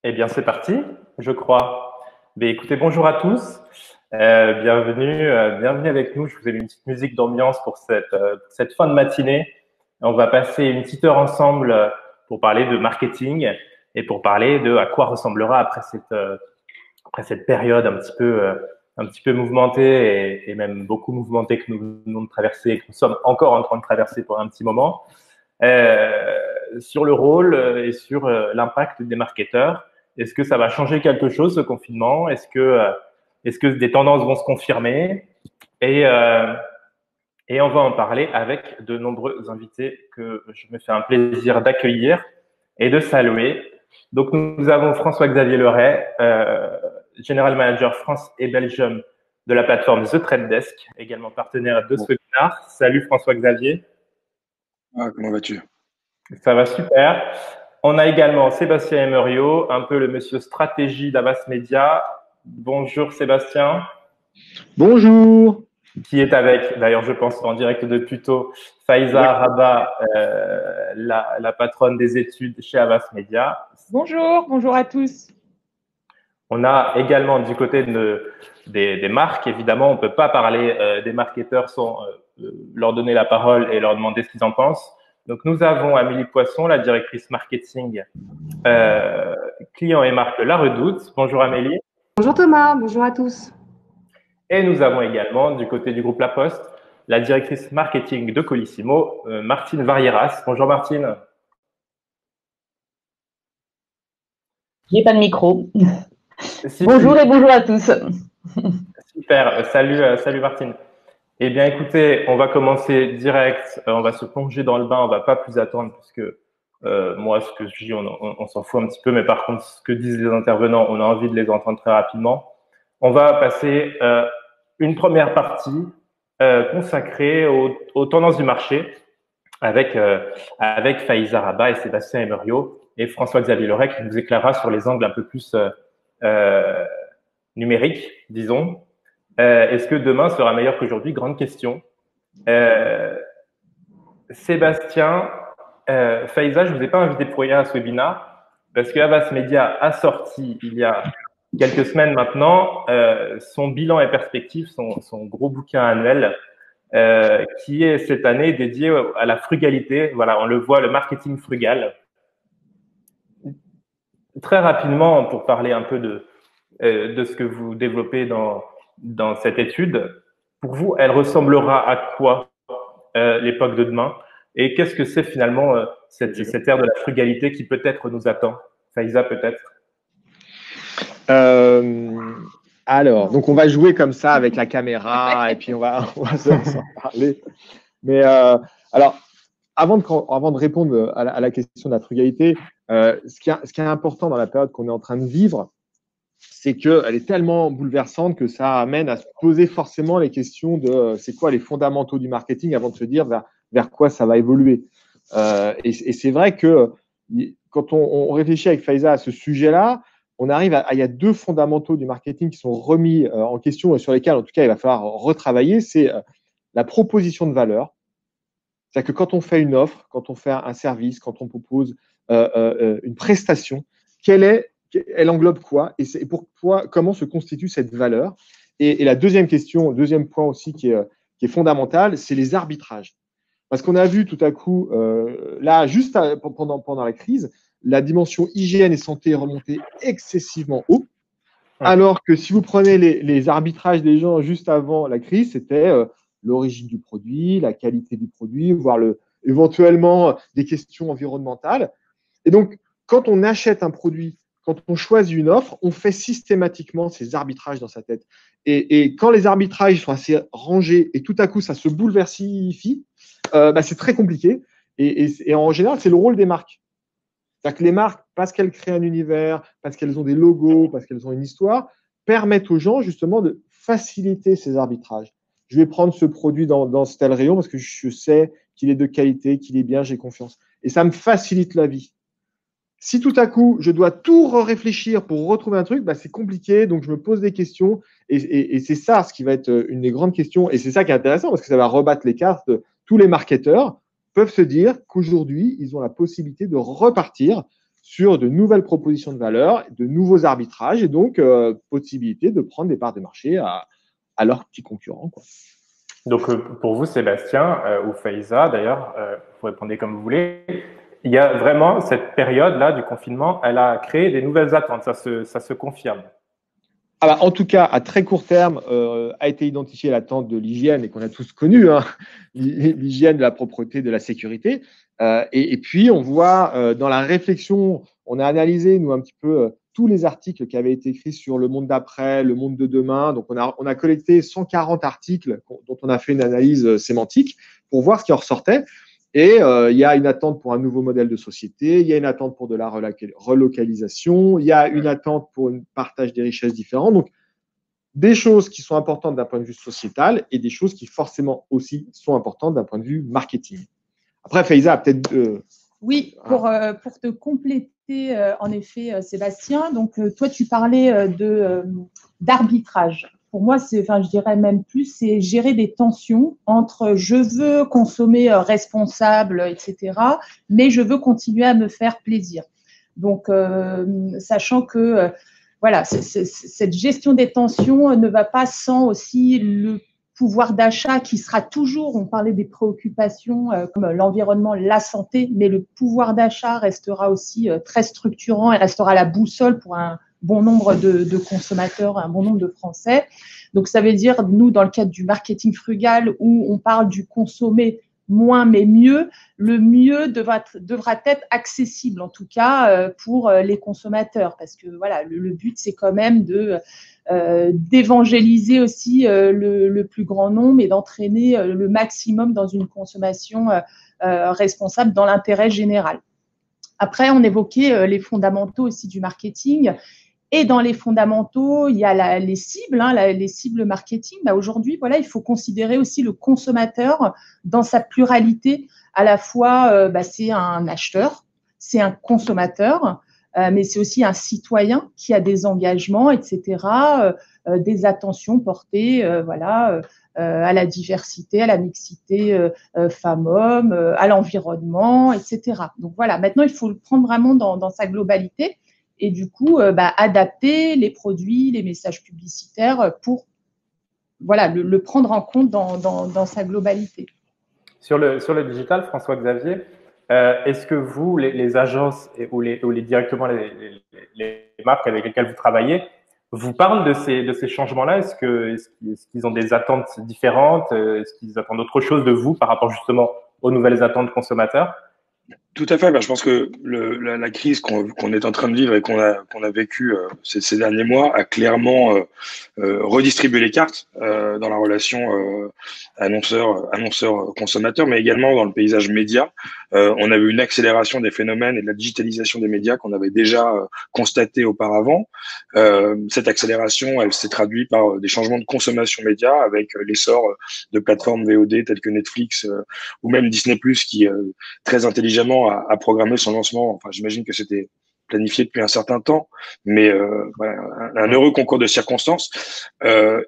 Eh bien, c'est parti, je crois. Mais écoutez, bonjour à tous. Bienvenue avec nous. Je vous ai mis une petite musique d'ambiance pour cette fin de matinée. On va passer une petite heure ensemble pour parler de marketing et pour parler de à quoi ressemblera après cette période un petit peu mouvementée et même beaucoup mouvementée que nous venons de traverser et que nous sommes encore en train de traverser pour un petit moment, sur le rôle et sur l'impact des marketeurs. Est-ce que ça va changer quelque chose, ce confinement? Est-ce que des tendances vont se confirmer? Et, euh, et on va en parler avec de nombreux invités que je me fais un plaisir d'accueillir et de saluer. Donc, nous avons François-Xavier Leray, General Manager France et Belgium de la plateforme The Trade Desk, également partenaire de ce webinaire. Salut François-Xavier. Ah, comment vas-tu? Ça va super. On a également Sébastien Emerio, un peu le monsieur stratégie d'Avas Media. Bonjour Sébastien. Bonjour. Qui est avec, d'ailleurs je pense en direct de Puto, Faiza Rabat, la patronne des études chez Avas Media. Bonjour à tous. On a également du côté des marques, évidemment, on ne peut pas parler des marketeurs sans leur donner la parole et leur demander ce qu'ils en pensent. Donc, nous avons Amélie Poisson, la directrice marketing client et marque La Redoute. Bonjour Amélie. Bonjour Thomas, bonjour à tous. Et nous avons également du côté du groupe La Poste, la directrice marketing de Colissimo, Martine Varieras. Bonjour Martine. J'ai pas de micro. Bonjour et bonjour à tous. Super, salut Martine. Eh bien, écoutez, on va commencer direct. On va se plonger dans le bain. On va pas plus attendre parce que moi, ce que je dis, on s'en fout un petit peu. Mais par contre, ce que disent les intervenants, on a envie de les entendre très rapidement. On va passer une première partie consacrée aux tendances du marché avec Faiza Rabat et Sébastien Emerio et François-Xavier Leray qui nous éclairera sur les angles un peu plus numériques, disons. Est-ce que demain sera meilleur qu'aujourd'hui? Grande question. Sébastien, Faiza, je ne vous ai pas invité pour hier à ce webinaire parce que Avas Media a sorti il y a quelques semaines maintenant son bilan et perspective, son gros bouquin annuel qui est cette année dédié à la frugalité. Voilà, on le voit, le marketing frugal. Très rapidement, pour parler un peu de ce que vous développez dans cette étude, pour vous, elle ressemblera à quoi l'époque de demain? Et qu'est-ce que c'est finalement cette ère de la frugalité qui peut-être nous attend? Faiza, peut-être? Alors, donc on va jouer comme ça avec la caméra et puis on va s'en parler. Mais alors, avant de répondre à la question de la frugalité, ce qui est important dans la période qu'on est en train de vivre, c'est qu'elle est tellement bouleversante que ça amène à se poser forcément les questions de c'est quoi les fondamentaux du marketing avant de se dire vers quoi ça va évoluer. Et c'est vrai que quand on réfléchit avec Faiza à ce sujet-là, on arrive il y a deux fondamentaux du marketing qui sont remis en question et sur lesquels, en tout cas, il va falloir retravailler. C'est la proposition de valeur. C'est-à-dire que quand on fait une offre, quand on fait un service, quand on propose une prestation, elle englobe quoi et pourquoi, comment se constitue cette valeur? Et la deuxième question, deuxième point aussi qui est fondamental, c'est les arbitrages. Parce qu'on a vu tout à coup, là, juste pendant la crise, la dimension hygiène et santé remontait excessivement haut, alors que si vous prenez les arbitrages des gens juste avant la crise, c'était l'origine du produit, la qualité du produit, voire éventuellement des questions environnementales. Et donc, quand on achète un produit, quand on choisit une offre, on fait systématiquement ces arbitrages dans sa tête. Et quand les arbitrages sont assez rangés et tout à coup ça se bouleversifie, c'est très compliqué. Et en général, c'est le rôle des marques. C'est-à-dire que les marques, parce qu'elles créent un univers, parce qu'elles ont des logos, parce qu'elles ont une histoire, permettent aux gens justement de faciliter ces arbitrages. Je vais prendre ce produit dans tel rayon parce que je sais qu'il est de qualité, qu'il est bien, j'ai confiance. Et ça me facilite la vie. Si tout à coup, je dois tout réfléchir pour retrouver un truc, c'est compliqué, donc je me pose des questions. Et c'est ça ce qui va être une des grandes questions. Et c'est ça qui est intéressant parce que ça va rebattre les cartes. Tous les marketeurs peuvent se dire qu'aujourd'hui, ils ont la possibilité de repartir sur de nouvelles propositions de valeur, de nouveaux arbitrages et donc possibilité de prendre des parts de marché à leurs petits concurrents, quoi. Donc, pour vous, Sébastien, ou Faiza d'ailleurs, vous répondez comme vous voulez, il y a vraiment cette période-là du confinement, elle a créé des nouvelles attentes, ça se confirme. Ah bah, en tout cas, à très court terme, a été identifiée l'attente de l'hygiène et qu'on a tous connu, hein, l'hygiène, de la propreté, de la sécurité. Et puis, on voit dans la réflexion, on a analysé, nous, un petit peu tous les articles qui avaient été écrits sur le monde d'après, le monde de demain. Donc, on a collecté 140 articles dont on a fait une analyse sémantique pour voir ce qui en ressortait. Et il y a une attente pour un nouveau modèle de société, il y a une attente pour de la relocalisation, il y a une attente pour un partage des richesses différents. Donc, des choses qui sont importantes d'un point de vue sociétal et des choses qui forcément aussi sont importantes d'un point de vue marketing. Après, Faiza, peut-être… Oui, pour te compléter, en effet, Sébastien, donc toi, tu parlais d'arbitrage. Pour moi, je dirais même plus, c'est gérer des tensions entre je veux consommer responsable, etc., mais je veux continuer à me faire plaisir. Donc, sachant que voilà, cette gestion des tensions ne va pas sans aussi le pouvoir d'achat qui sera toujours, on parlait des préoccupations comme l'environnement, la santé, mais le pouvoir d'achat restera aussi très structurant et restera la boussole pour un bon nombre de consommateurs, un bon nombre de Français. Donc, ça veut dire, nous, dans le cadre du marketing frugal, où on parle du consommer moins mais mieux, le mieux devra être accessible, en tout cas, pour les consommateurs. Parce que, voilà, le but, c'est quand même d'évangéliser aussi le plus grand nombre et d'entraîner le maximum dans une consommation responsable dans l'intérêt général. Après, on évoquait les fondamentaux aussi du marketing. Et dans les fondamentaux, il y a les cibles, les cibles marketing. Aujourd'hui, voilà, il faut considérer aussi le consommateur dans sa pluralité. À la fois, c'est un acheteur, c'est un consommateur, mais c'est aussi un citoyen qui a des engagements, etc., des attentions portées, à la diversité, à la mixité femmes-hommes, à l'environnement, etc. Donc voilà, maintenant, il faut le prendre vraiment dans sa globalité. Et du coup, adapter les produits, les messages publicitaires pour le prendre en compte dans sa globalité. Sur le digital, François-Xavier, est-ce que vous, les agences ou directement les marques avec lesquelles vous travaillez, vous parlent de ces changements-là? Est-ce qu'ils ont des attentes différentes? Est-ce qu'ils attendent autre chose de vous par rapport justement aux nouvelles attentes consommateurs? Tout à fait. Je pense que la crise qu'on est en train de vivre et qu'on a vécu ces derniers mois a clairement redistribué les cartes dans la relation annonceur-consommateur, mais également dans le paysage média. On a vu une accélération des phénomènes et de la digitalisation des médias qu'on avait déjà constaté auparavant. Cette accélération, elle s'est traduite par des changements de consommation média avec l'essor de plateformes VOD telles que Netflix ou même Disney+, qui très intelligemment a programmé son lancement. Enfin, j'imagine que c'était planifié depuis un certain temps, mais un heureux concours de circonstances.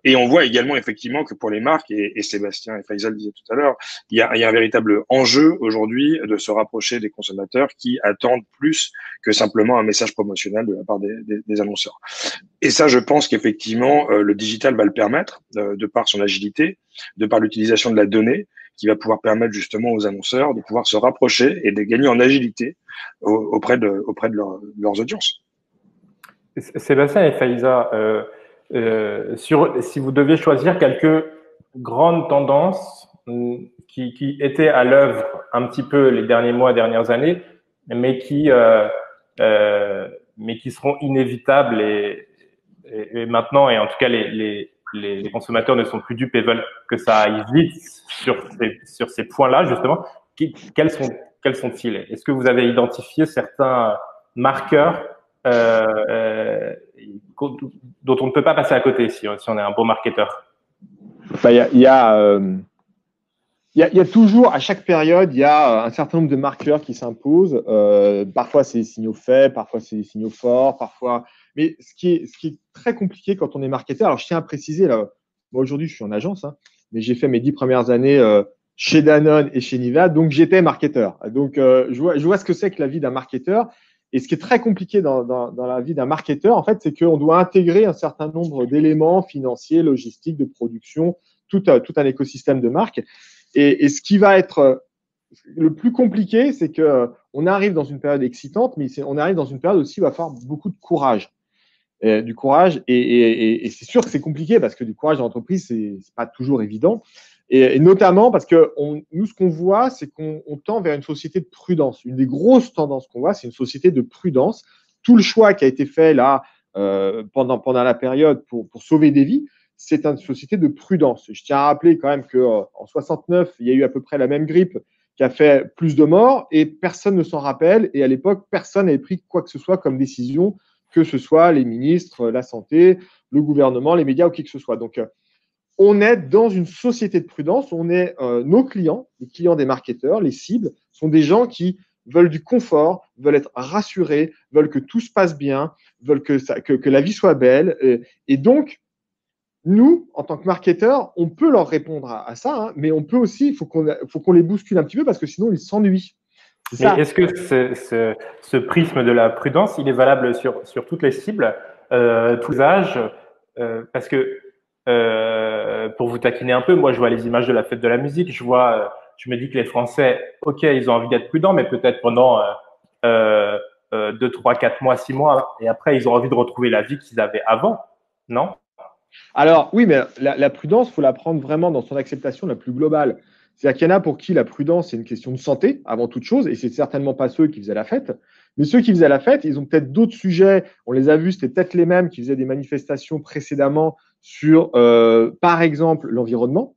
Et on voit également effectivement que pour les marques, et Sébastien et Faiza le disaient tout à l'heure, il y a un véritable enjeu aujourd'hui de se rapprocher des consommateurs qui attendent plus que simplement un message promotionnel de la part des annonceurs. Et ça, je pense qu'effectivement, le digital va le permettre, de par son agilité, de par l'utilisation de la donnée, qui va pouvoir permettre justement aux annonceurs de pouvoir se rapprocher et de gagner en agilité auprès de leurs audiences. Sébastien et Faiza, si vous deviez choisir quelques grandes tendances qui étaient à l'œuvre un petit peu les derniers mois, dernières années, mais qui seront inévitables et maintenant, et en tout cas les consommateurs ne sont plus dupes et veulent que ça aille vite sur ces points-là, justement. Quels sont-ils? Est-ce que vous avez identifié certains marqueurs dont on ne peut pas passer à côté si on est un bon marketeur? Il y a toujours, à chaque période, il y a un certain nombre de marqueurs qui s'imposent. Parfois, c'est des signaux faibles, parfois, c'est des signaux forts, parfois… Mais ce qui est très compliqué quand on est marketeur, alors je tiens à préciser, là, moi aujourd'hui, je suis en agence, mais j'ai fait mes 10 premières années chez Danone et chez Nivea, donc j'étais marketeur. Donc, je vois ce que c'est que la vie d'un marketeur. Et ce qui est très compliqué dans la vie d'un marketeur, en fait, c'est qu'on doit intégrer un certain nombre d'éléments financiers, logistiques, de production, tout un écosystème de marque. Et ce qui va être le plus compliqué, c'est que on arrive dans une période excitante, mais on arrive dans une période aussi où il va falloir beaucoup de courage. Du courage, et c'est sûr que c'est compliqué parce que du courage dans l'entreprise, c'est pas toujours évident. Et notamment parce que nous, ce qu'on voit, c'est qu'on tend vers une société de prudence. Une des grosses tendances qu'on voit, c'est une société de prudence. Tout le choix qui a été fait là pendant la période pour sauver des vies, c'est une société de prudence. Je tiens à rappeler quand même qu'en 69, il y a eu à peu près la même grippe qui a fait plus de morts et personne ne s'en rappelle. Et à l'époque, personne n'avait pris quoi que ce soit comme décision, que ce soit les ministres, la santé, le gouvernement, les médias ou qui que ce soit. Donc, on est dans une société de prudence. On est nos clients, les clients des marketeurs, les cibles, sont des gens qui veulent du confort, veulent être rassurés, veulent que tout se passe bien, veulent que la vie soit belle. Et donc, nous, en tant que marketeurs, on peut leur répondre à ça, hein, mais on peut aussi, il faut qu'on les bouscule un petit peu parce que sinon, ils s'ennuient. Mais est-ce que ce prisme de la prudence, il est valable sur toutes les cibles, tous les âges parce que, pour vous taquiner un peu, moi, je vois les images de la fête de la musique. Je me dis que les Français, ok, ils ont envie d'être prudents, mais peut-être pendant 2, 3, 4 mois, 6 mois, et après, ils ont envie de retrouver la vie qu'ils avaient avant, non? Alors, oui, mais la prudence, il faut la prendre vraiment dans son acceptation la plus globale. C'est-à-dire qu'il y en a pour qui la prudence, c'est une question de santé, avant toute chose, et c'est certainement pas ceux qui faisaient la fête. Mais ceux qui faisaient la fête, ils ont peut-être d'autres sujets. On les a vus, c'était peut-être les mêmes qui faisaient des manifestations précédemment sur, par exemple, l'environnement.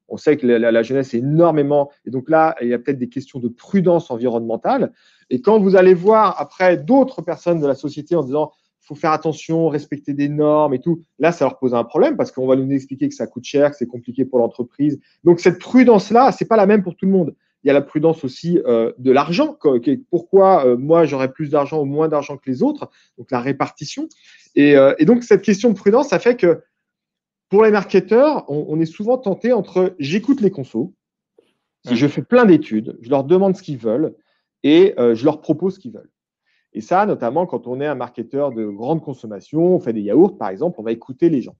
On sait que la jeunesse est énormément… Et donc là, il y a peut-être des questions de prudence environnementale. Et quand vous allez voir après d'autres personnes de la société en disant il faut faire attention, respecter des normes et tout. Là, ça leur pose un problème parce qu'on va nous expliquer que ça coûte cher, que c'est compliqué pour l'entreprise. Donc, cette prudence-là, c'est pas la même pour tout le monde. Il y a la prudence aussi de l'argent. Pourquoi moi, j'aurais plus d'argent ou moins d'argent que les autres? Donc, la répartition. Et donc, cette question de prudence, ça fait que pour les marketeurs, on est souvent tenté entre j'écoute les consos, je fais plein d'études, je leur demande ce qu'ils veulent et je leur propose ce qu'ils veulent. Et ça, notamment quand on est un marketeur de grande consommation, on fait des yaourts, par exemple, on va écouter les gens.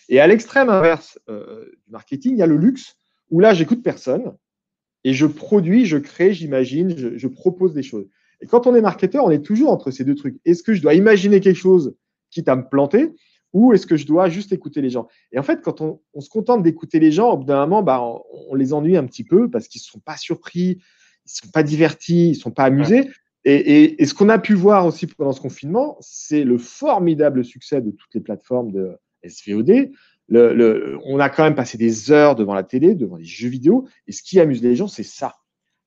Et à l'extrême inverse du marketing, il y a le luxe, où là, j'écoute personne et je produis, je crée, j'imagine, je propose des choses. Et quand on est marketeur, on est toujours entre ces deux trucs. Est-ce que je dois imaginer quelque chose quitte à me planter ou est-ce que je dois juste écouter les gens? Et en fait, quand on se contente d'écouter les gens, au bout d'un moment, on les ennuie un petit peu parce qu'ils ne sont pas surpris, ils ne sont pas divertis, ils ne sont pas amusés. Et ce qu'on a pu voir aussi pendant ce confinement, c'est le formidable succès de toutes les plateformes de SVOD. On a quand même passé des heures devant la télé, devant les jeux vidéo. Et ce qui amuse les gens, c'est ça.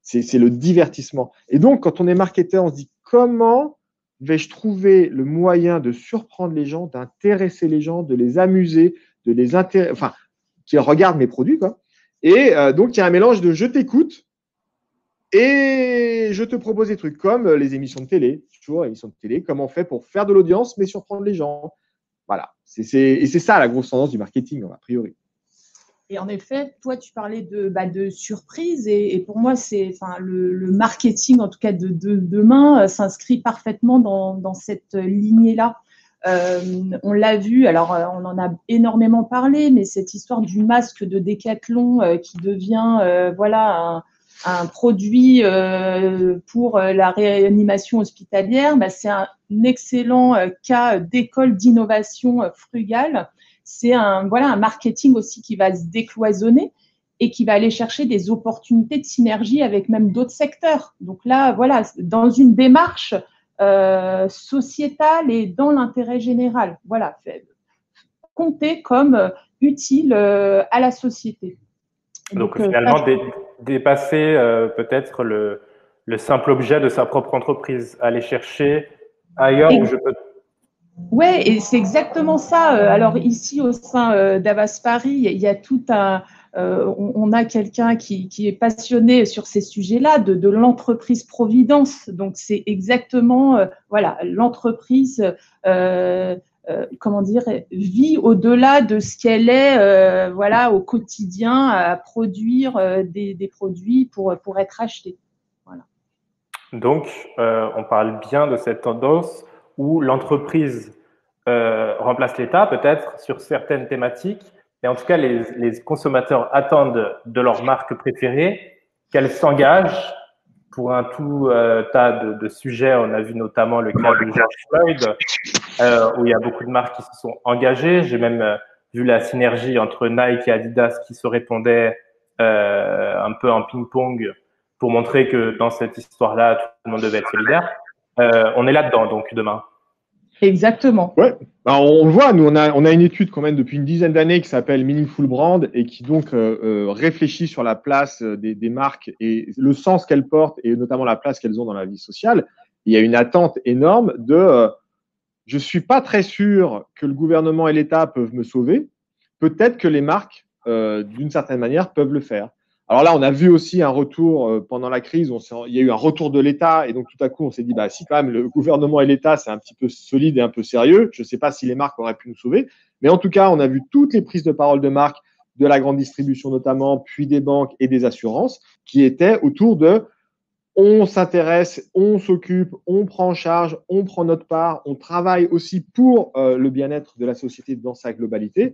C'est le divertissement. Et donc, quand on est marketeur, on se dit comment vais-je trouver le moyen de surprendre les gens, d'intéresser les gens, de les amuser, de les intéresser, enfin, qu'ils regardent mes produits, quoi. Et donc, il y a un mélange de je t'écoute et je te propose des trucs comme les émissions de télé, toujours émissions de télé, comment on fait pour faire de l'audience mais surprendre les gens. Voilà, et c'est ça la grosse tendance du marketing, a priori. Et en effet, toi, tu parlais de surprise et pour moi, le marketing, en tout cas de demain, s'inscrit parfaitement dans cette lignée-là. On l'a vu, alors on en a énormément parlé, mais cette histoire du masque de Décathlon qui devient un produit pour la réanimation hospitalière, c'est un excellent cas d'école d'innovation frugale. C'est un marketing aussi qui va se décloisonner et qui va aller chercher des opportunités de synergie avec même d'autres secteurs. Donc là, dans une démarche sociétale et dans l'intérêt général. Voilà, compter comme utile à la société. Donc finalement, dépasser peut-être le simple objet de sa propre entreprise, aller chercher ailleurs où je peux… Ouais, et c'est exactement ça. Alors ici au sein d'Avas Paris, il y a tout un… on a quelqu'un qui est passionné sur ces sujets-là, de l'entreprise Providence. Donc c'est exactement l'entreprise vit au-delà de ce qu'elle est au quotidien à produire des produits pour être achetés. Voilà. Donc, on parle bien de cette tendance où l'entreprise remplace l'État, peut-être sur certaines thématiques, mais en tout cas, les consommateurs attendent de leur marque préférée qu'elle s'engage pour un tout tas de sujets. On a vu notamment le cas de George Floyd, où il y a beaucoup de marques qui se sont engagées. J'ai même vu la synergie entre Nike et Adidas qui se répondaient un peu en ping-pong pour montrer que dans cette histoire-là, tout le monde devait être solidaire. On est là-dedans, donc, demain. Exactement. Ouais. Alors, on le voit, nous, on a une étude quand même depuis une dizaine d'années qui s'appelle Meaningful Brand et qui donc réfléchit sur la place des marques et le sens qu'elles portent et notamment la place qu'elles ont dans la vie sociale. Il y a une attente énorme de je suis pas très sûr que le gouvernement et l'État peuvent me sauver. Peut-être que les marques, d'une certaine manière, peuvent le faire. Alors là, on a vu aussi un retour pendant la crise. Il y a eu un retour de l'État et donc tout à coup, on s'est dit, bah si quand même le gouvernement et l'État, c'est un petit peu solide et un peu sérieux. Je ne sais pas si les marques auraient pu nous sauver, mais en tout cas, on a vu toutes les prises de parole de marques, de la grande distribution notamment, puis des banques et des assurances, qui étaient autour de on s'intéresse, on s'occupe, on prend en charge, on prend notre part, on travaille aussi pour le bien-être de la société dans sa globalité.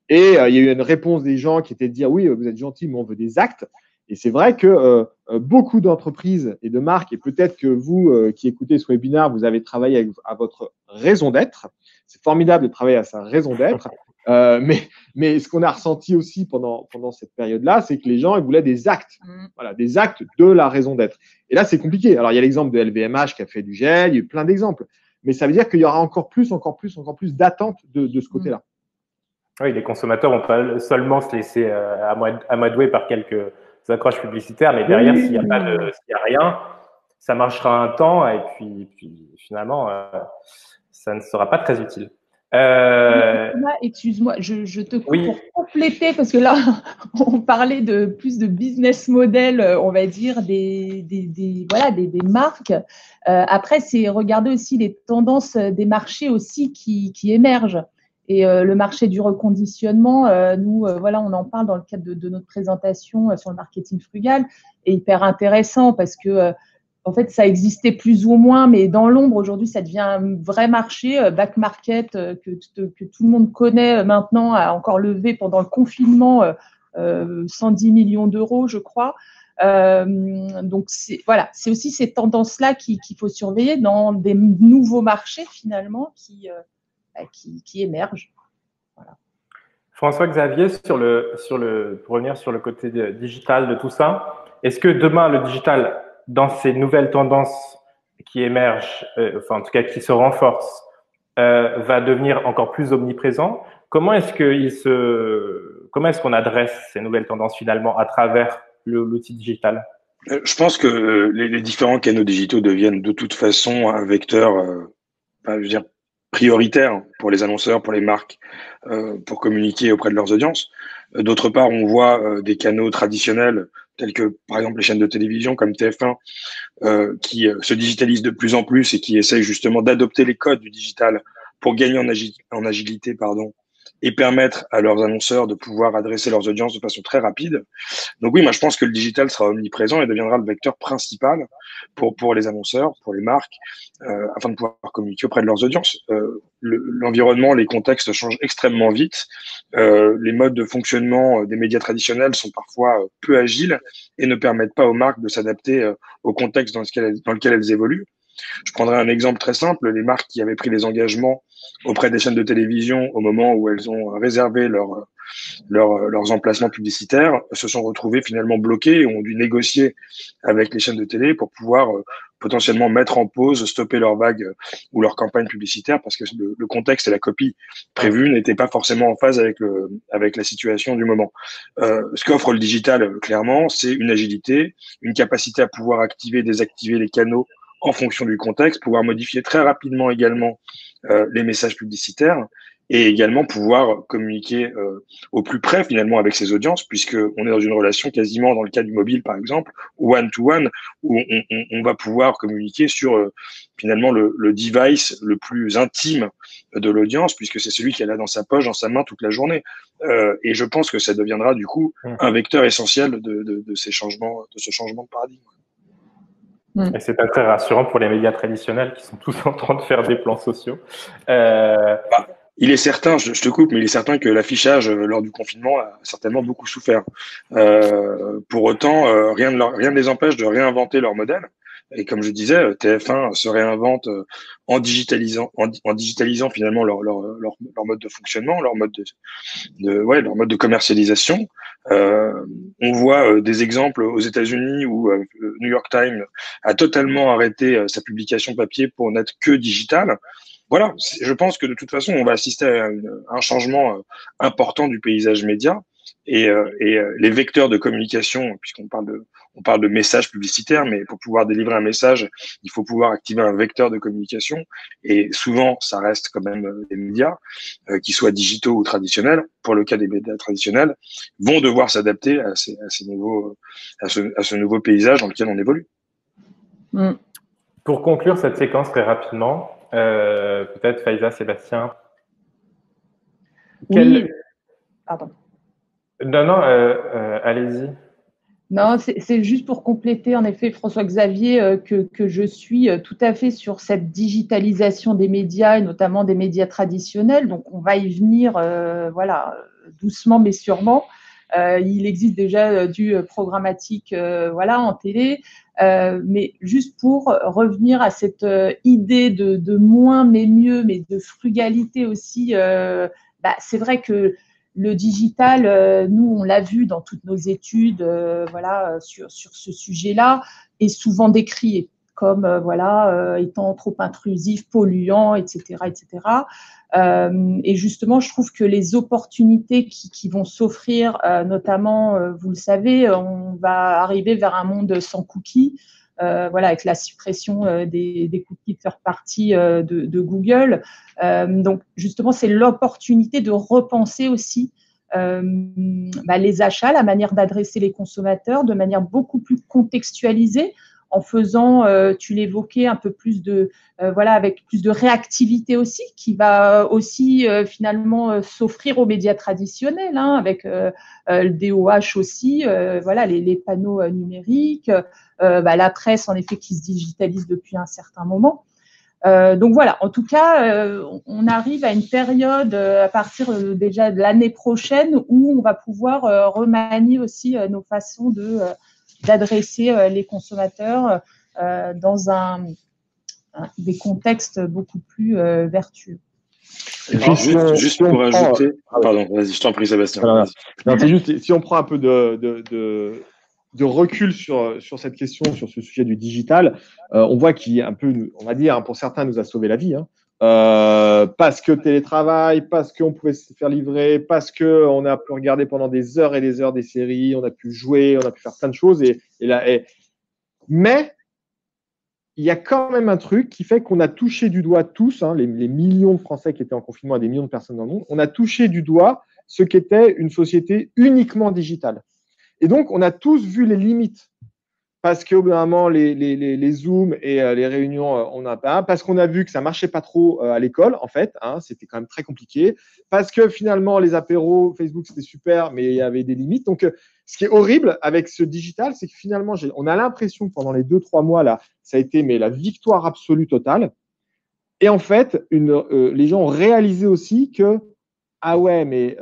Et il y a eu une réponse des gens qui étaient de dire oui, vous êtes gentils, mais on veut des actes. Et c'est vrai que beaucoup d'entreprises et de marques, et peut-être que vous qui écoutez ce webinaire, vous avez travaillé à votre raison d'être. C'est formidable de travailler à sa raison d'être. Mais ce qu'on a ressenti aussi pendant cette période-là, c'est que les gens ils voulaient des actes, voilà, des actes de la raison d'être. Et là, c'est compliqué. Alors, il y a l'exemple de LVMH qui a fait du gel, il y a eu plein d'exemples. Mais ça veut dire qu'il y aura encore plus d'attentes de ce côté-là. Oui, les consommateurs vont pas seulement se laisser amadouer par quelques accroches publicitaires, mais derrière, s'il n'y a rien, ça marchera un temps et puis finalement, ça ne sera pas très utile. Excuse-moi, je te coupe pour compléter parce que là, on parlait de plus de business model, on va dire des marques. Après, c'est regarder aussi les tendances des marchés aussi qui émergent. Et le marché du reconditionnement, nous, on en parle dans le cadre de notre présentation sur le marketing frugal, est hyper intéressant parce que en fait, ça existait plus ou moins, mais dans l'ombre, aujourd'hui, ça devient un vrai marché, back market, que tout le monde connaît maintenant, a encore levé pendant le confinement 110 millions d'euros, je crois. Donc, c'est aussi ces tendances-là qu'il faut surveiller dans des nouveaux marchés, finalement, qui émergent. Voilà. François-Xavier, pour revenir sur le côté digital de tout ça, est-ce que demain, le digital, dans ces nouvelles tendances qui émergent, en tout cas qui se renforcent, va devenir encore plus omniprésent? Comment est-ce qu'on adresse ces nouvelles tendances finalement à travers l'outil digital? Je pense que les différents canaux digitaux deviennent de toute façon un vecteur, prioritaire pour les annonceurs, pour les marques, pour communiquer auprès de leurs audiences. D'autre part, on voit des canaux traditionnels tels que par exemple les chaînes de télévision comme TF1 qui se digitalisent de plus en plus et qui essayent justement d'adopter les codes du digital pour gagner en agilité, et permettre à leurs annonceurs de pouvoir adresser leurs audiences de façon très rapide. Donc oui, moi je pense que le digital sera omniprésent et deviendra le vecteur principal pour les annonceurs, pour les marques, afin de pouvoir communiquer auprès de leurs audiences. L'environnement, les contextes changent extrêmement vite. Les modes de fonctionnement des médias traditionnels sont parfois peu agiles et ne permettent pas aux marques de s'adapter au contexte dans lequel elles évoluent. Je prendrai un exemple très simple. Les marques qui avaient pris les engagements auprès des chaînes de télévision au moment où elles ont réservé leurs emplacements publicitaires se sont retrouvées finalement bloquées et ont dû négocier avec les chaînes de télé pour pouvoir potentiellement mettre en pause, stopper leur vague ou leur campagne publicitaire parce que le contexte et la copie prévue n'étaient pas forcément en phase avec la situation du moment. Ce qu'offre le digital, clairement, c'est une agilité, une capacité à pouvoir activer, désactiver les canaux en fonction du contexte, pouvoir modifier très rapidement également les messages publicitaires et également pouvoir communiquer au plus près finalement avec ses audiences, puisqu'on est dans une relation quasiment, dans le cas du mobile par exemple, one-to-one, où on va pouvoir communiquer sur finalement le device le plus intime de l'audience, puisque c'est celui qui est là dans sa poche, dans sa main toute la journée. Et je pense que ça deviendra du coup un vecteur essentiel de ce changement de paradigme. Et c'est pas très rassurant pour les médias traditionnels qui sont tous en train de faire des plans sociaux. Il est certain, je te coupe, mais il est certain que l'affichage lors du confinement a certainement beaucoup souffert. Pour autant, rien ne les empêche de réinventer leur modèle. Et comme je disais, TF1 se réinvente en digitalisant finalement leur mode de fonctionnement, leur mode leur mode de commercialisation. On voit des exemples aux États-Unis où New York Times a totalement arrêté sa publication papier pour n'être que digital. Voilà, je pense que de toute façon, on va assister à un changement important du paysage média et les vecteurs de communication, puisqu'on parle de messages publicitaires, mais pour pouvoir délivrer un message, il faut pouvoir activer un vecteur de communication. Et souvent, ça reste quand même des médias, qu'ils soient digitaux ou traditionnels. Pour le cas des médias traditionnels, vont devoir s'adapter à ce nouveau paysage dans lequel on évolue. Pour conclure cette séquence très rapidement, peut-être Faiza, Sébastien. Oui. Pardon. Non, allez-y. Non, c'est juste pour compléter, en effet, François-Xavier, que je suis tout à fait sur cette digitalisation des médias, et notamment des médias traditionnels. Donc, on va y venir, voilà, doucement mais sûrement. Il existe déjà du programmatique, voilà, en télé. Mais juste pour revenir à cette idée de moins mais mieux, mais de frugalité aussi, c'est vrai que le digital, nous, on l'a vu dans toutes nos études, voilà, sur ce sujet-là, est souvent décrié comme étant trop intrusif, polluant, etc., etc. Et justement, je trouve que les opportunités qui vont s'offrir, notamment, vous le savez, on va arriver vers un monde sans cookies. Voilà, avec la suppression des cookies third party de Google. Donc, justement, c'est l'opportunité de repenser aussi les achats, la manière d'adresser les consommateurs de manière beaucoup plus contextualisée, en faisant, tu l'évoquais, un peu plus avec plus de réactivité aussi, qui va aussi finalement s'offrir aux médias traditionnels, hein, avec le DOH aussi, les panneaux numériques, la presse en effet qui se digitalise depuis un certain moment. Donc voilà, en tout cas, on arrive à une période à partir déjà de l'année prochaine où on va pouvoir remanier aussi nos façons d'adresser les consommateurs dans des contextes beaucoup plus vertueux. Et puis, juste pour ajouter, pardon, vas-y, je t'en prie, Sébastien. Non, c'est juste, si on prend un peu de recul sur cette question, sur ce sujet du digital, on voit qu'il un peu, on va dire, pour certains, nous a sauvé la vie. Parce que télétravail, parce qu'on pouvait se faire livrer, parce qu'on a pu regarder pendant des heures et des heures des séries, on a pu jouer, on a pu faire plein de choses. Mais il y a quand même un truc qui fait qu'on a touché du doigt tous, les millions de Français qui étaient en confinement et des millions de personnes dans le monde, on a touché du doigt ce qu'était une société uniquement digitale. Et donc, on a tous vu les limites parce qu'au bout d'un moment, les Zooms et les réunions, on n'a pas, parce qu'on a vu que ça marchait pas trop à l'école, en fait, c'était quand même très compliqué, parce que finalement, les apéros, Facebook, c'était super, mais il y avait des limites. Donc, ce qui est horrible avec ce digital, c'est que finalement, on a l'impression que pendant les 2-3 mois, là, ça a été la victoire absolue totale. Et en fait, les gens ont réalisé aussi que, ah ouais, mais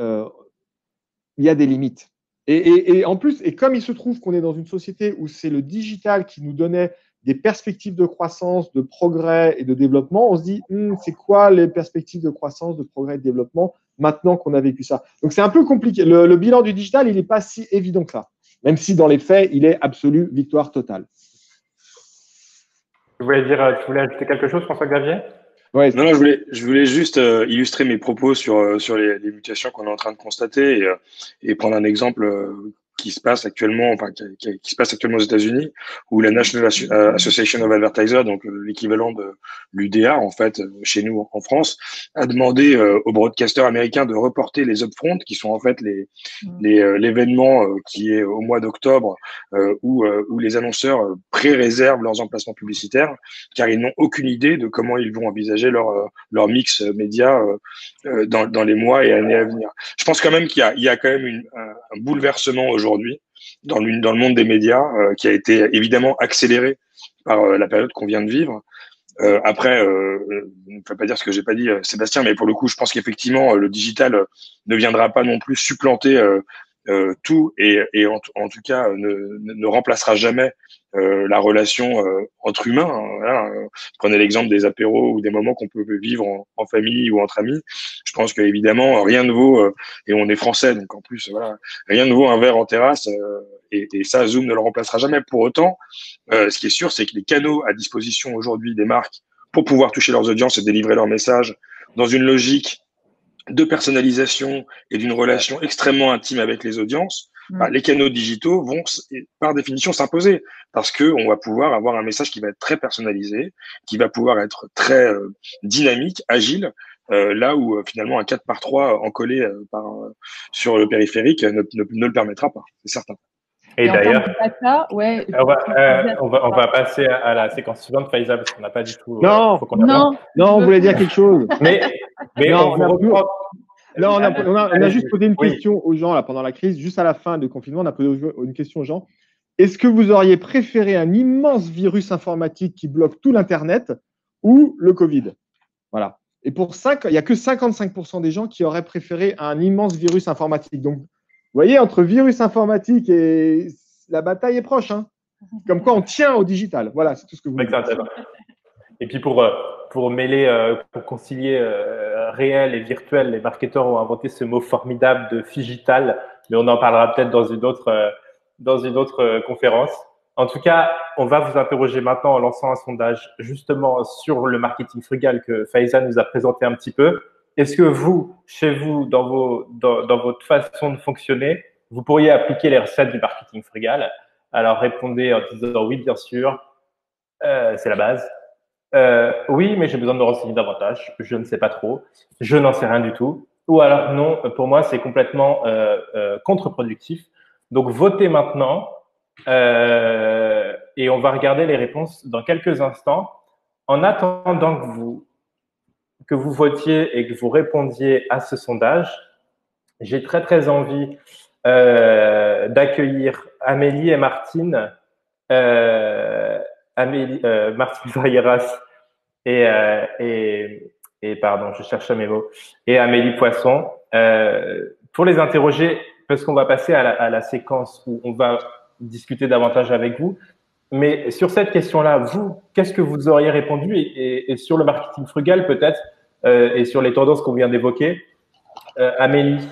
il y a des limites. Et en plus, et comme il se trouve qu'on est dans une société où c'est le digital qui nous donnait des perspectives de croissance, de progrès et de développement, on se dit, c'est quoi les perspectives de croissance, de progrès et de développement maintenant qu'on a vécu ça? Donc, c'est un peu compliqué. Le bilan du digital, il n'est pas si évident que ça, même si dans les faits, il est absolue victoire totale. Tu voulais ajouter quelque chose, François-Xavier? Ouais. Non, je voulais juste illustrer mes propos sur les mutations qu'on est en train de constater et prendre un exemple qui se passe actuellement, qui se passe actuellement aux États-Unis, où la National Association of Advertisers, donc l'équivalent de l'UDA en fait chez nous en France, a demandé aux broadcasters américains de reporter les upfront, qui sont en fait l'événement qui est au mois d'octobre où les annonceurs pré-réservent leurs emplacements publicitaires, car ils n'ont aucune idée de comment ils vont envisager leur mix média dans les mois et années à venir. Je pense quand même qu'il y a quand même un bouleversement aujourd'hui dans le monde des médias, qui a été évidemment accéléré par la période qu'on vient de vivre. Après, ne faut pas dire ce que j'ai pas dit, Sébastien, mais pour le coup, je pense qu'effectivement, le digital ne viendra pas non plus supplanter tout et en tout cas ne remplacera jamais la relation entre humains. Hein, voilà. Prenez l'exemple des apéros ou des moments qu'on peut vivre en famille ou entre amis. Je pense qu'évidemment, rien ne vaut, et on est français, donc en plus, voilà, rien ne vaut un verre en terrasse, et ça, Zoom ne le remplacera jamais. Pour autant, ce qui est sûr, c'est que les canaux à disposition aujourd'hui des marques pour pouvoir toucher leurs audiences et délivrer leurs messages dans une logique de personnalisation et d'une relation extrêmement intime avec les audiences, les canaux digitaux vont par définition s'imposer parce que on va pouvoir avoir un message qui va être très personnalisé, qui va pouvoir être très dynamique, agile, là où finalement un 4x3 encollé sur le périphérique ne le permettra pas, c'est certain. Et d'ailleurs, ouais, on va passer à la séquence suivante, Faiza, parce qu'on n'a pas du tout. Non, on voulait dire quelque chose. Mais non, on a juste posé une question aux gens là pendant la crise, juste à la fin du confinement, on a posé une question aux gens. Est-ce que vous auriez préféré un immense virus informatique qui bloque tout l'internet ou le Covid? Voilà. Et il n'y a que 55% des gens qui auraient préféré un immense virus informatique. Donc, vous voyez, entre virus informatique et la bataille est proche. Hein. Comme quoi, on tient au digital. Voilà, c'est tout ce que vous dites. Et puis, pour mêler, pour concilier réel et virtuel, les marketeurs ont inventé ce mot formidable de phygital, mais on en parlera peut-être dans une autre conférence. En tout cas, on va vous interroger maintenant en lançant un sondage justement sur le marketing frugal que Faiza nous a présenté un petit peu. Est-ce que vous, chez vous, dans votre façon de fonctionner, vous pourriez appliquer les recettes du marketing frugal? Alors, répondez en disant oui, bien sûr, c'est la base. Oui, mais j'ai besoin de me renseigner davantage. Je ne sais pas trop. Je n'en sais rien du tout. Ou alors non, pour moi, c'est complètement contre-productif. Donc, votez maintenant et on va regarder les réponses dans quelques instants. En attendant que vous votiez et que vous répondiez à ce sondage, j'ai très, très envie d'accueillir Amélie et Martine. Martine Varieras et pardon, je cherche mes mots, et Amélie Poisson, pour les interroger, parce qu'on va passer à la séquence où on va discuter davantage avec vous. Mais sur cette question-là, vous, qu'est-ce que vous auriez répondu et sur le marketing frugal peut-être et sur les tendances qu'on vient d'évoquer, Amélie?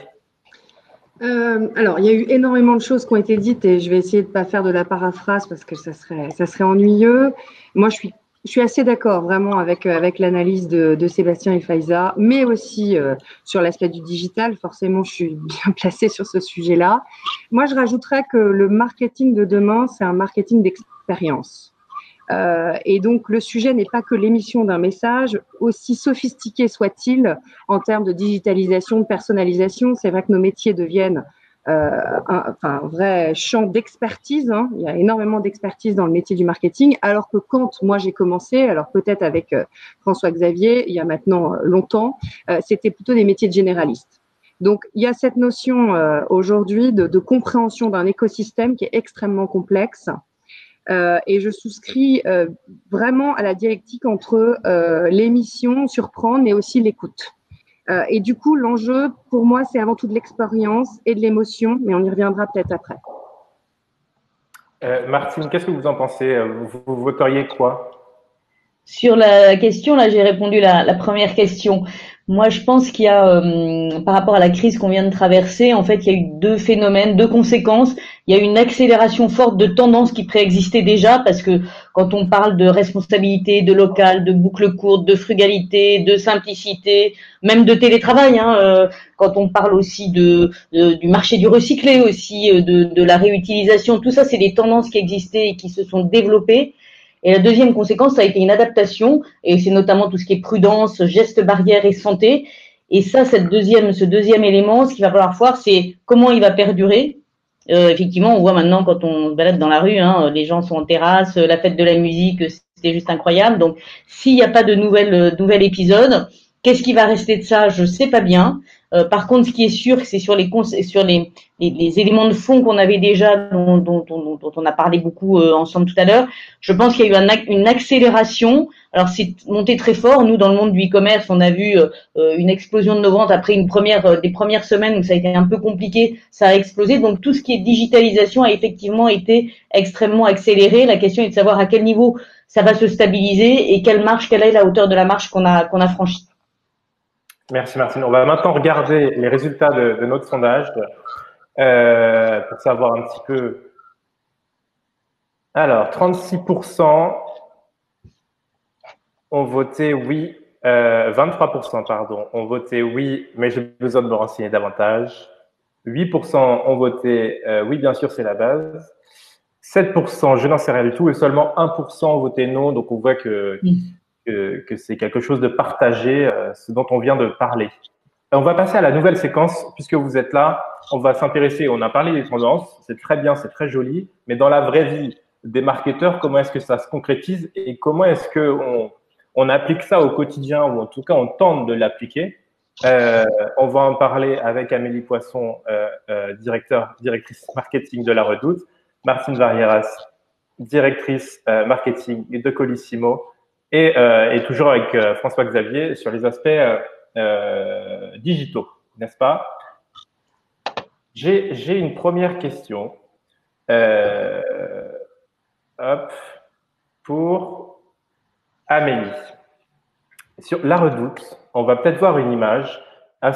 Alors, il y a eu énormément de choses qui ont été dites et je vais essayer de pas faire de la paraphrase parce que ça serait ennuyeux. Moi, je suis assez d'accord vraiment avec l'analyse de Sébastien et Faiza, mais aussi sur l'aspect du digital. Forcément, je suis bien placée sur ce sujet-là. Moi, je rajouterais que le marketing de demain, c'est un marketing d'expérience. Et donc, le sujet n'est pas que l'émission d'un message, aussi sophistiqué soit-il en termes de digitalisation, de personnalisation. C'est vrai que nos métiers deviennent un vrai champ d'expertise. Hein. Il y a énormément d'expertise dans le métier du marketing, alors que quand moi j'ai commencé, alors peut-être avec François-Xavier, il y a maintenant longtemps, c'était plutôt des métiers de généralistes. Donc, il y a cette notion aujourd'hui de compréhension d'un écosystème qui est extrêmement complexe. Et je souscris vraiment à la dialectique entre l'émission, surprendre, mais aussi l'écoute. Et du coup, l'enjeu, pour moi, c'est avant tout de l'expérience et de l'émotion, mais on y reviendra peut-être après. Martine, qu'est-ce que vous en pensez? Vous voteriez quoi? Sur la question, là, j'ai répondu la première question. Moi, je pense qu'il y a, par rapport à la crise qu'on vient de traverser, en fait, il y a eu deux phénomènes, deux conséquences. Il y a eu une accélération forte de tendances qui préexistaient déjà, parce que quand on parle de responsabilité, de local, de boucle courte, de frugalité, de simplicité, même de télétravail, quand on parle aussi du marché du recyclé aussi, de la réutilisation, tout ça, c'est des tendances qui existaient et qui se sont développées. Et la deuxième conséquence, ça a été une adaptation, et c'est notamment tout ce qui est prudence, gestes barrières et santé. Et ça, ce deuxième élément, ce qu'il va falloir voir, c'est comment il va perdurer. Effectivement, on voit maintenant quand on se balade dans la rue, les gens sont en terrasse, la fête de la musique, c'était juste incroyable. Donc, s'il n'y a pas de nouvel épisode, qu'est-ce qui va rester de ça? Je sais pas bien. Par contre, ce qui est sûr, c'est sur les éléments de fond qu'on avait déjà, dont on a parlé beaucoup ensemble tout à l'heure. Je pense qu'il y a eu une accélération. Alors, c'est monté très fort. Nous, dans le monde du e-commerce, on a vu une explosion de nos ventes après des premières semaines où ça a été un peu compliqué. Ça a explosé. Donc, tout ce qui est digitalisation a effectivement été extrêmement accéléré. La question est de savoir à quel niveau ça va se stabiliser et quelle est la hauteur de la marche qu'on a franchie. Merci Martine. On va maintenant regarder les résultats de notre sondage pour savoir un petit peu. Alors, 36% ont voté oui, 23% pardon, ont voté oui, mais j'ai besoin de me renseigner davantage. 8% ont voté oui, bien sûr, c'est la base. 7%, je n'en sais rien du tout, et seulement 1% ont voté non. Donc, on voit que c'est quelque chose de partagé, ce dont on vient de parler. On va passer à la nouvelle séquence, puisque vous êtes là. On va s'intéresser, on a parlé des tendances, c'est très bien, c'est très joli, mais dans la vraie vie des marketeurs, comment est-ce que ça se concrétise et comment est-ce qu'on applique ça au quotidien, ou en tout cas on tente de l'appliquer. On va en parler avec Amélie Poisson, directrice marketing de La Redoute, Martine Varieras, directrice marketing de Colissimo, et toujours avec François Xavier sur les aspects digitaux, n'est-ce pas? J'ai une première question pour Amélie. Sur La Redoute, on va peut-être voir une image, a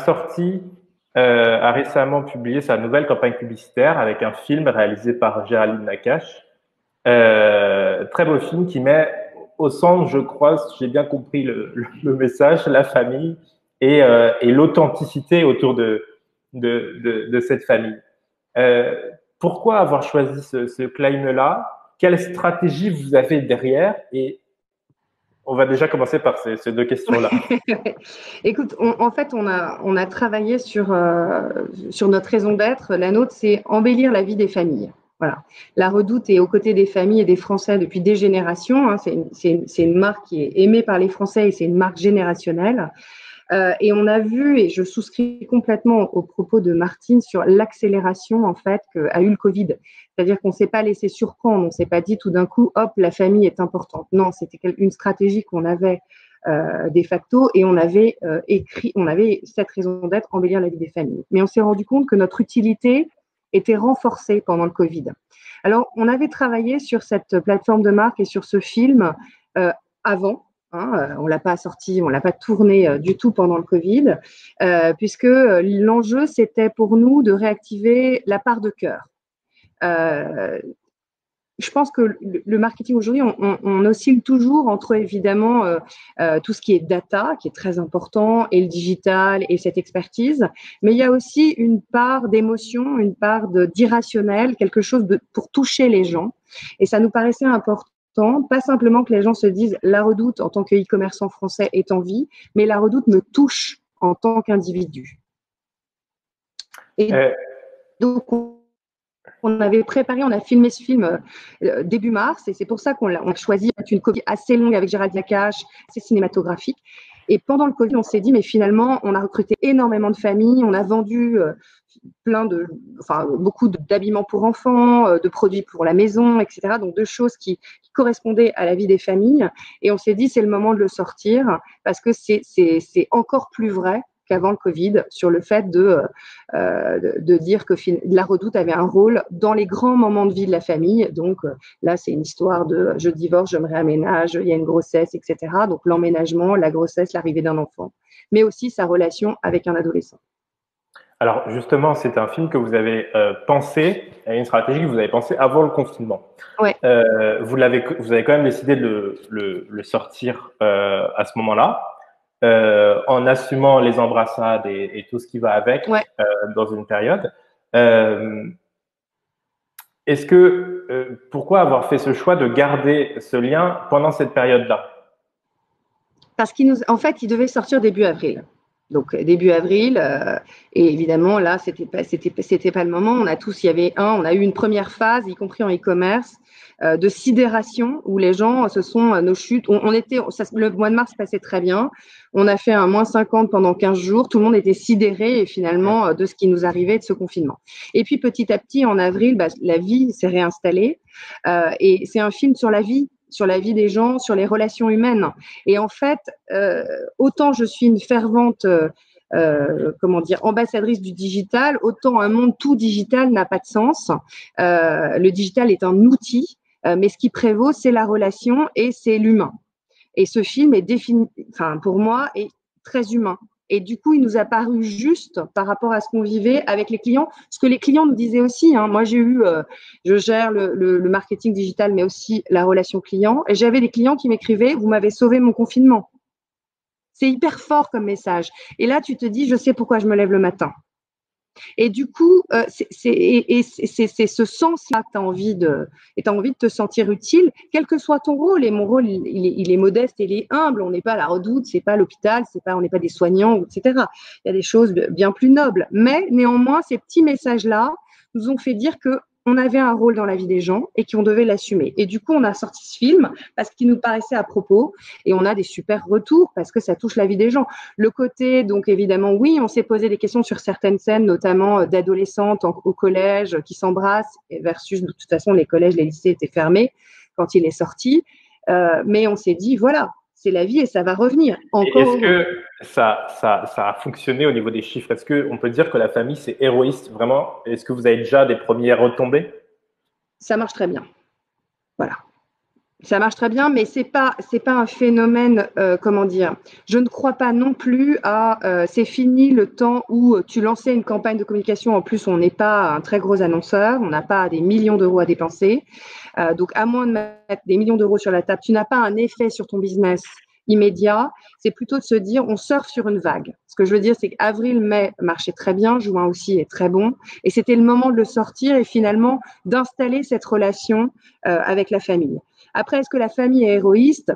récemment publié sa nouvelle campagne publicitaire avec un film réalisé par Géraldine Nakache. Très beau film qui met au centre, je crois, si j'ai bien compris le message, la famille et l'authenticité autour de cette famille. Pourquoi avoir choisi ce claim-là? Quelle stratégie vous avez derrière? Et on va déjà commencer par ces deux questions-là. Écoute, en fait, on a travaillé sur notre raison d'être. La nôtre, c'est embellir la vie des familles. Voilà. La Redoute est aux côtés des familles et des Français depuis des générations. Hein. C'est une marque qui est aimée par les Français et c'est une marque générationnelle. Et on a vu, et je souscris complètement aux propos de Martine sur l'accélération en fait qu'a eu le Covid. C'est-à-dire qu'on ne s'est pas laissé surprendre, on ne s'est pas dit tout d'un coup, hop, la famille est importante. Non, c'était une stratégie qu'on avait de facto et on avait cette raison d'être, embellir la vie des familles. Mais on s'est rendu compte que notre utilité était renforcée pendant le Covid. Alors, on avait travaillé sur cette plateforme de marque et sur ce film avant. On l'a pas sorti, on l'a pas tourné du tout pendant le Covid, puisque l'enjeu c'était pour nous de réactiver la part de cœur. Je pense que le marketing aujourd'hui, on oscille toujours entre évidemment tout ce qui est data, qui est très important, et le digital et cette expertise, mais il y a aussi une part d'émotion, une part d'irrationnel, quelque chose pour toucher les gens, et ça nous paraissait important. Pas simplement que les gens se disent La Redoute en tant que e-commerçant français est en vie, mais La Redoute me touche en tant qu'individu. Et donc, on avait préparé, on a filmé ce film début mars, et c'est pour ça qu'on a choisi une copie assez longue avec Géraldine Nakache, assez cinématographique. Et pendant le Covid, on s'est dit, mais finalement, on a recruté énormément de familles, on a vendu beaucoup d'habillements pour enfants, de produits pour la maison, etc. Donc, de choses qui correspondaient à la vie des familles. Et on s'est dit, c'est le moment de le sortir parce que c'est encore plus vrai qu'avant le Covid sur le fait de dire que La Redoute avait un rôle dans les grands moments de vie de la famille. Donc là, c'est une histoire de je divorce, je me réaménage, il y a une grossesse, etc. Donc l'emménagement, la grossesse, l'arrivée d'un enfant, mais aussi sa relation avec un adolescent. Alors justement, c'est un film que vous avez pensé, une stratégie que vous avez pensée avant le confinement. Ouais. Vous avez quand même décidé de le sortir à ce moment-là. En assumant les embrassades et tout ce qui va avec dans une période. Pourquoi avoir fait ce choix de garder ce lien pendant cette période-là? Parce en fait, il devait sortir début avril. Donc début avril, et évidemment là c'était pas le moment. On a eu une première phase, y compris en e-commerce, de sidération où les gens se sont nos chutes. Le mois de mars passait très bien. On a fait un -50 pendant 15 jours. Tout le monde était sidéré et finalement de ce qui nous arrivait de ce confinement. Et puis petit à petit en avril, la vie s'est réinstallée et c'est un film sur la vie des gens, sur les relations humaines. Et en fait, autant je suis une fervente ambassadrice du digital, autant un monde tout digital n'a pas de sens. Le digital est un outil, mais ce qui prévaut, c'est la relation et c'est l'humain. Et ce film est pour moi, est très humain. Et du coup, il nous a paru juste par rapport à ce qu'on vivait avec les clients, ce que les clients nous disaient aussi. Moi, je gère le marketing digital, mais aussi la relation client. Et j'avais des clients qui m'écrivaient « Vous m'avez sauvé mon confinement ». C'est hyper fort comme message. Et là, tu te dis « Je sais pourquoi je me lève le matin ». Et du coup, c'est ce sens-là que tu as envie de te sentir utile, quel que soit ton rôle. Et mon rôle, il est modeste et il est humble. On n'est pas à la Redoute, c'est pas l'hôpital, on n'est pas des soignants, etc. Il y a des choses bien plus nobles. Mais néanmoins, ces petits messages-là nous ont fait dire que on avait un rôle dans la vie des gens et qu'on devait l'assumer. Et du coup, on a sorti ce film parce qu'il nous paraissait à propos et on a des super retours parce que ça touche la vie des gens. Le côté, donc évidemment, oui, on s'est posé des questions sur certaines scènes, notamment d'adolescentes au collège qui s'embrassent versus, de toute façon, les collèges, les lycées étaient fermés quand il est sorti. Mais on s'est dit, voilà, c'est la vie et ça va revenir. Est-ce que ça a fonctionné au niveau des chiffres? Est-ce qu'on peut dire que la famille, c'est héroïste, vraiment? Est-ce que vous avez déjà des premières retombées? Ça marche très bien. Voilà. Ça marche très bien, mais c'est pas un phénomène, comment dire. Je ne crois pas non plus à c'est fini le temps où tu lançais une campagne de communication. En plus, on n'est pas un très gros annonceur, on n'a pas des millions d'euros à dépenser. Donc, à moins de mettre des millions d'euros sur la table, tu n'as pas un effet sur ton business immédiat. C'est plutôt de se dire, on surfe sur une vague. Ce que je veux dire, c'est qu'avril, mai marchait très bien, juin aussi est très bon, et c'était le moment de le sortir et finalement d'installer cette relation avec la famille. Après, est-ce que la famille est héroïste?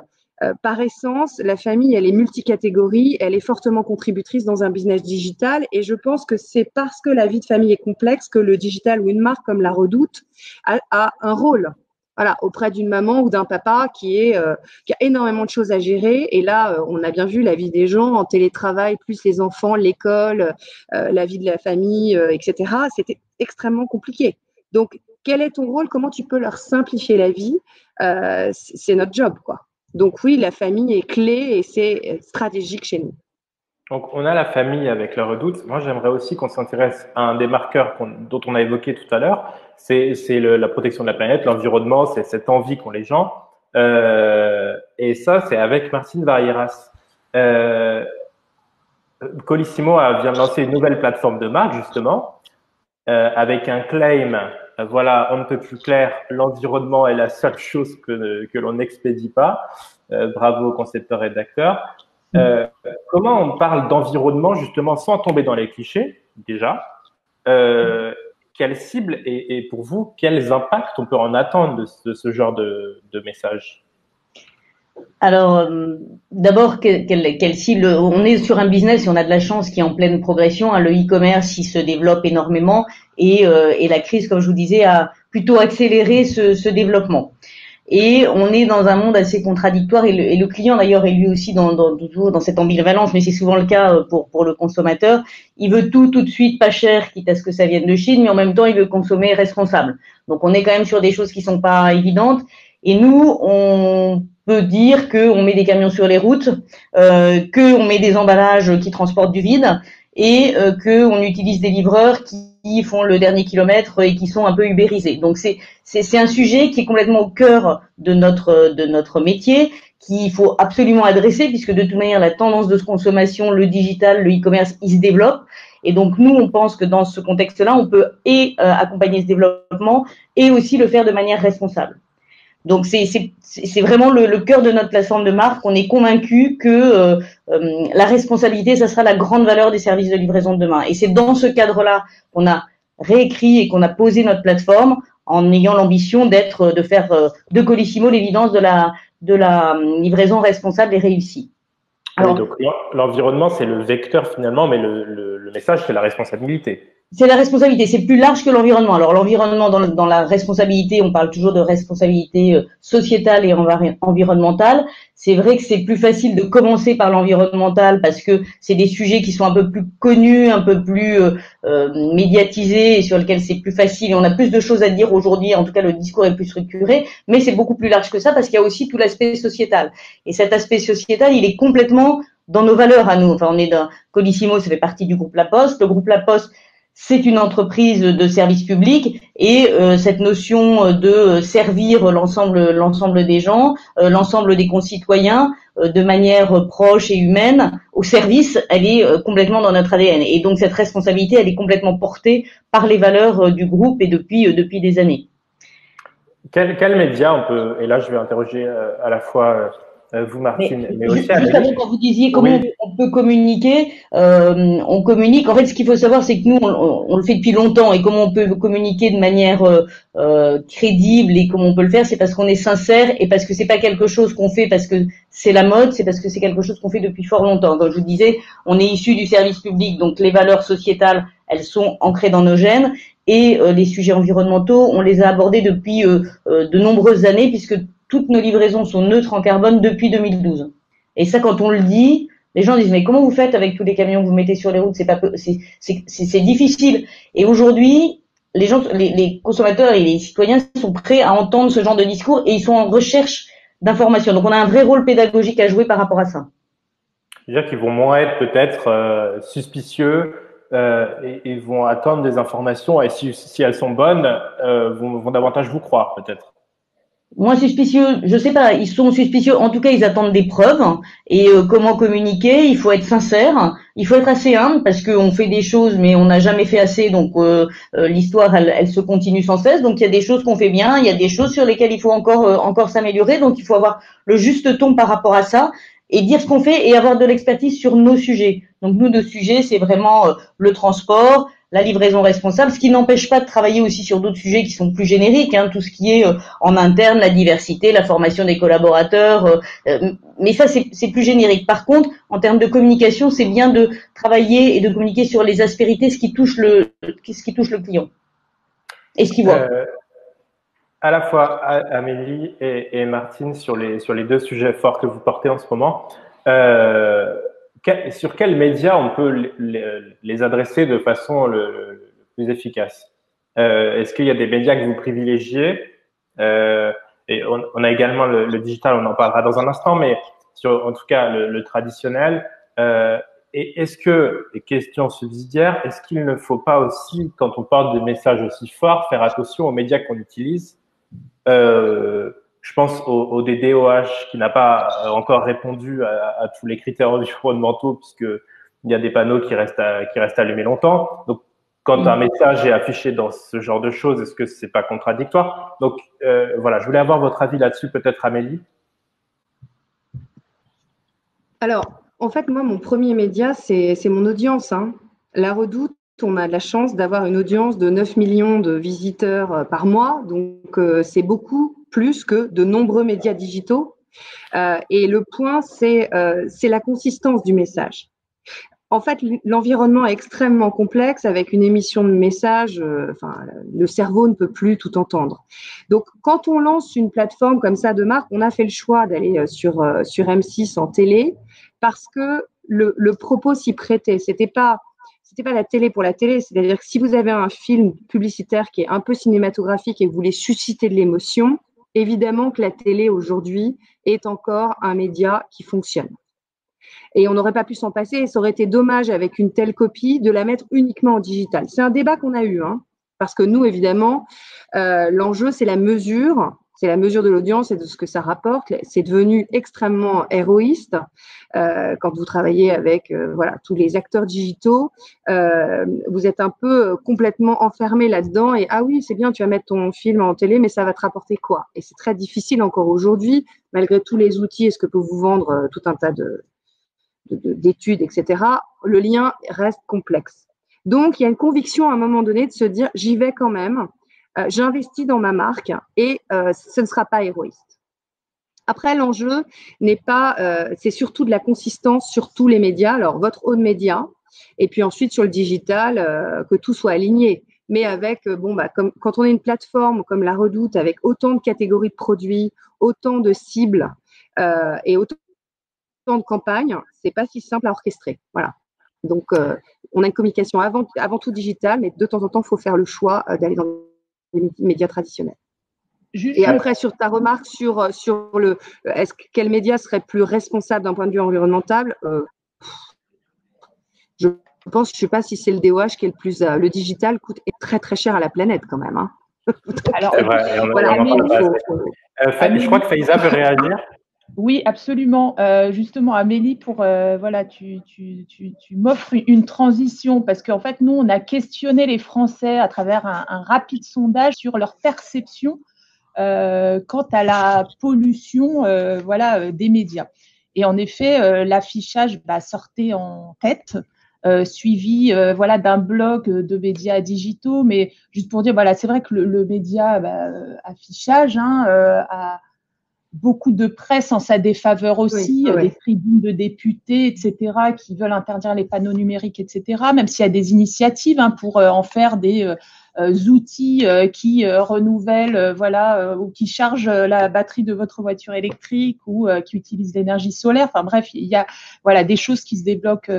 Par essence, la famille, elle est multicatégorie, elle est fortement contributrice dans un business digital et je pense que c'est parce que la vie de famille est complexe que le digital ou une marque comme La Redoute a un rôle. Voilà, auprès d'une maman ou d'un papa qui a énormément de choses à gérer. Et là, on a bien vu la vie des gens en télétravail, plus les enfants, l'école, la vie de la famille, etc. C'était extrêmement compliqué. Donc, quel est ton rôle? Comment tu peux leur simplifier la vie? C'est notre job, quoi. Donc oui, la famille est clé et c'est stratégique chez nous. Donc, on a la famille avec La Redoute. Moi, j'aimerais aussi qu'on s'intéresse à un des marqueurs dont on a évoqué tout à l'heure. C'est la protection de la planète, l'environnement, c'est cette envie qu'ont les gens. Et ça, c'est avec Martine Varieras. Colissimo vient de lancer une nouvelle plateforme de marque, justement, avec un claim. Voilà, on ne peut plus clair, l'environnement est la seule chose que l'on n'expédie pas. Bravo, concepteur rédacteur. Comment on parle d'environnement justement sans tomber dans les clichés déjà? Quelle cible et pour vous, quels impacts on peut en attendre de ce genre de message? Alors, d'abord, quelle cible? On est sur un business et on a de la chance qui est en pleine progression. Le e-commerce, il se développe énormément et la crise, comme je vous disais, a plutôt accéléré ce développement. Et on est dans un monde assez contradictoire et le client d'ailleurs est lui aussi toujours dans cette ambivalence, mais c'est souvent le cas pour le consommateur. Il veut tout de suite pas cher, quitte à ce que ça vienne de Chine, mais en même temps il veut consommer responsable. Donc on est quand même sur des choses qui sont pas évidentes. Et nous, on peut dire qu'on met des camions sur les routes, qu'on met des emballages qui transportent du vide et qu'on utilise des livreurs qui font le dernier kilomètre et qui sont un peu ubérisés. Donc c'est un sujet qui est complètement au cœur de notre métier, qu'il faut absolument adresser puisque de toute manière la tendance de consommation, le digital, le e-commerce, il se développe. Et donc nous, on pense que dans ce contexte-là, on peut accompagner ce développement et aussi le faire de manière responsable. Donc c'est vraiment le cœur de notre plateforme de marque. On est convaincu que la responsabilité, ça sera la grande valeur des services de livraison de demain. Et c'est dans ce cadre-là qu'on a réécrit et qu'on a posé notre plateforme en ayant l'ambition de faire de Colissimo l'évidence de la livraison responsable et réussie. Alors, oui, donc l'environnement, c'est le vecteur finalement, mais le message, c'est la responsabilité. C'est la responsabilité, c'est plus large que l'environnement. Alors l'environnement, dans la responsabilité, on parle toujours de responsabilité sociétale et environnementale. C'est vrai que c'est plus facile de commencer par l'environnemental parce que c'est des sujets qui sont un peu plus connus, un peu plus médiatisés et sur lesquels c'est plus facile et on a plus de choses à dire aujourd'hui. En tout cas, le discours est plus structuré, mais c'est beaucoup plus large que ça parce qu'il y a aussi tout l'aspect sociétal. Et cet aspect sociétal, il est complètement dans nos valeurs à nous. Enfin, on est dans Colissimo, ça fait partie du groupe La Poste. Le groupe La Poste, c'est une entreprise de service public et cette notion de servir l'ensemble des gens, l'ensemble des concitoyens de manière proche et humaine au service, elle est complètement dans notre ADN. Et donc cette responsabilité, elle est complètement portée par les valeurs du groupe et depuis des années. Quel média on peut, et là je vais interroger à la fois vous Martine, mais aussi juste avant, quand vous disiez comment oui. on peut communiquer, on communique. En fait, ce qu'il faut savoir, c'est que nous, on le fait depuis longtemps, et comment on peut communiquer de manière crédible et comment on peut le faire, c'est parce qu'on est sincère et parce que c'est pas quelque chose qu'on fait parce que c'est la mode, c'est parce que c'est quelque chose qu'on fait depuis fort longtemps. Comme je vous disais, on est issu du service public, donc les valeurs sociétales, elles sont ancrées dans nos gènes. Et les sujets environnementaux, on les a abordés depuis de nombreuses années, puisque toutes nos livraisons sont neutres en carbone depuis 2012. Et ça, quand on le dit, les gens disent mais comment vous faites avec tous les camions que vous mettez sur les routes? C'est difficile. Et aujourd'hui, les consommateurs et les citoyens sont prêts à entendre ce genre de discours et ils sont en recherche d'informations. Donc on a un vrai rôle pédagogique à jouer par rapport à ça. C'est-à-dire qu'ils vont moins être peut-être suspicieux. Et vont attendre des informations et si elles sont bonnes, vont davantage vous croire peut-être. Moins suspicieux, je sais pas, ils sont suspicieux, en tout cas ils attendent des preuves et comment communiquer, il faut être sincère, il faut être assez humble parce qu'on fait des choses mais on n'a jamais fait assez donc l'histoire elle se continue sans cesse donc il y a des choses qu'on fait bien, il y a des choses sur lesquelles il faut encore s'améliorer donc il faut avoir le juste ton par rapport à ça et dire ce qu'on fait et avoir de l'expertise sur nos sujets. Donc nous, nos sujets, c'est vraiment le transport, la livraison responsable, ce qui n'empêche pas de travailler aussi sur d'autres sujets qui sont plus génériques, hein, tout ce qui est en interne, la diversité, la formation des collaborateurs, mais ça c'est plus générique. Par contre, en termes de communication, c'est bien de travailler et de communiquer sur les aspérités, ce qui touche le client et ce qu'il voit. À la fois Amélie et Martine sur les deux sujets forts que vous portez en ce moment, sur quels médias on peut les adresser de façon le plus efficace? Est-ce qu'il y a des médias que vous privilégiez? Et on a également le digital, on en parlera dans un instant, mais en tout cas le traditionnel. Et est-ce que, et question subsidiaire, est-ce qu'il ne faut pas aussi, quand on porte des messages aussi forts, faire attention aux médias qu'on utilise? Je pense au DDoH qui n'a pas encore répondu à tous les critères environnementaux puisqu'il y a des panneaux qui restent allumés longtemps. Donc, quand un message est affiché dans ce genre de choses, est-ce que c'est pas contradictoire? Donc, voilà, je voulais avoir votre avis là-dessus, peut-être Amélie. Alors, en fait, moi, mon premier média, c'est mon audience. Hein. La Redoute, on a de la chance d'avoir une audience de 9 millions de visiteurs par mois. Donc, c'est beaucoup plus que de nombreux médias digitaux. Et le point, c'est la consistance du message. En fait, l'environnement est extrêmement complexe avec une émission de messages. Le cerveau ne peut plus tout entendre. Donc, quand on lance une plateforme comme ça de marque, on a fait le choix d'aller sur M6 en télé parce que le propos s'y prêtait. C'était pas la télé pour la télé. C'est-à-dire que si vous avez un film publicitaire qui est un peu cinématographique et que vous voulez susciter de l'émotion, évidemment que la télé aujourd'hui est encore un média qui fonctionne. Et on n'aurait pas pu s'en passer et ça aurait été dommage avec une telle copie de la mettre uniquement en digital. C'est un débat qu'on a eu, hein, parce que nous, évidemment, l'enjeu, c'est la mesure de l'audience et de ce que ça rapporte. C'est devenu extrêmement héroïste quand vous travaillez avec tous les acteurs digitaux. Vous êtes un peu complètement enfermé là-dedans et ah oui, c'est bien, tu vas mettre ton film en télé, mais ça va te rapporter quoi? Et c'est très difficile encore aujourd'hui, malgré tous les outils et ce que peut vous vendre tout un tas d'études, etc., le lien reste complexe. Donc, il y a une conviction à un moment donné de se dire, j'y vais quand même, j'investis dans ma marque et ce ne sera pas héroïste. Après, l'enjeu n'est pas, c'est surtout de la consistance sur tous les médias. Alors, votre own média, et puis ensuite sur le digital, que tout soit aligné. Mais avec, comme quand on est une plateforme comme La Redoute, avec autant de catégories de produits, autant de cibles et autant de campagnes, c'est pas si simple à orchestrer. Voilà. Donc, on a une communication avant tout digitale, mais de temps en temps, il faut faire le choix d'aller dans les médias traditionnels. Et après, sur ta remarque sur quel média serait plus responsable d'un point de vue environnemental, je pense, je ne sais pas si c'est le DOH qui est le plus. Le digital coûte très très cher à la planète quand même. Hein. Alors, c'est vrai, je crois que Faiza veut réagir. Oui, absolument. Justement, Amélie, tu m'offres une transition parce qu'en fait, nous, on a questionné les Français à travers un rapide sondage sur leur perception quant à la pollution, des médias. Et en effet, l'affichage sortait en tête. Suivi d'un blog de médias digitaux, mais juste pour dire, c'est vrai que le média affichage a beaucoup de presse en sa défaveur aussi, des tribunes de députés, etc., qui veulent interdire les panneaux numériques, etc., même s'il y a des initiatives pour en faire des outils qui renouvellent, ou qui chargent la batterie de votre voiture électrique ou qui utilisent l'énergie solaire. Enfin bref, il y a des choses qui se développent,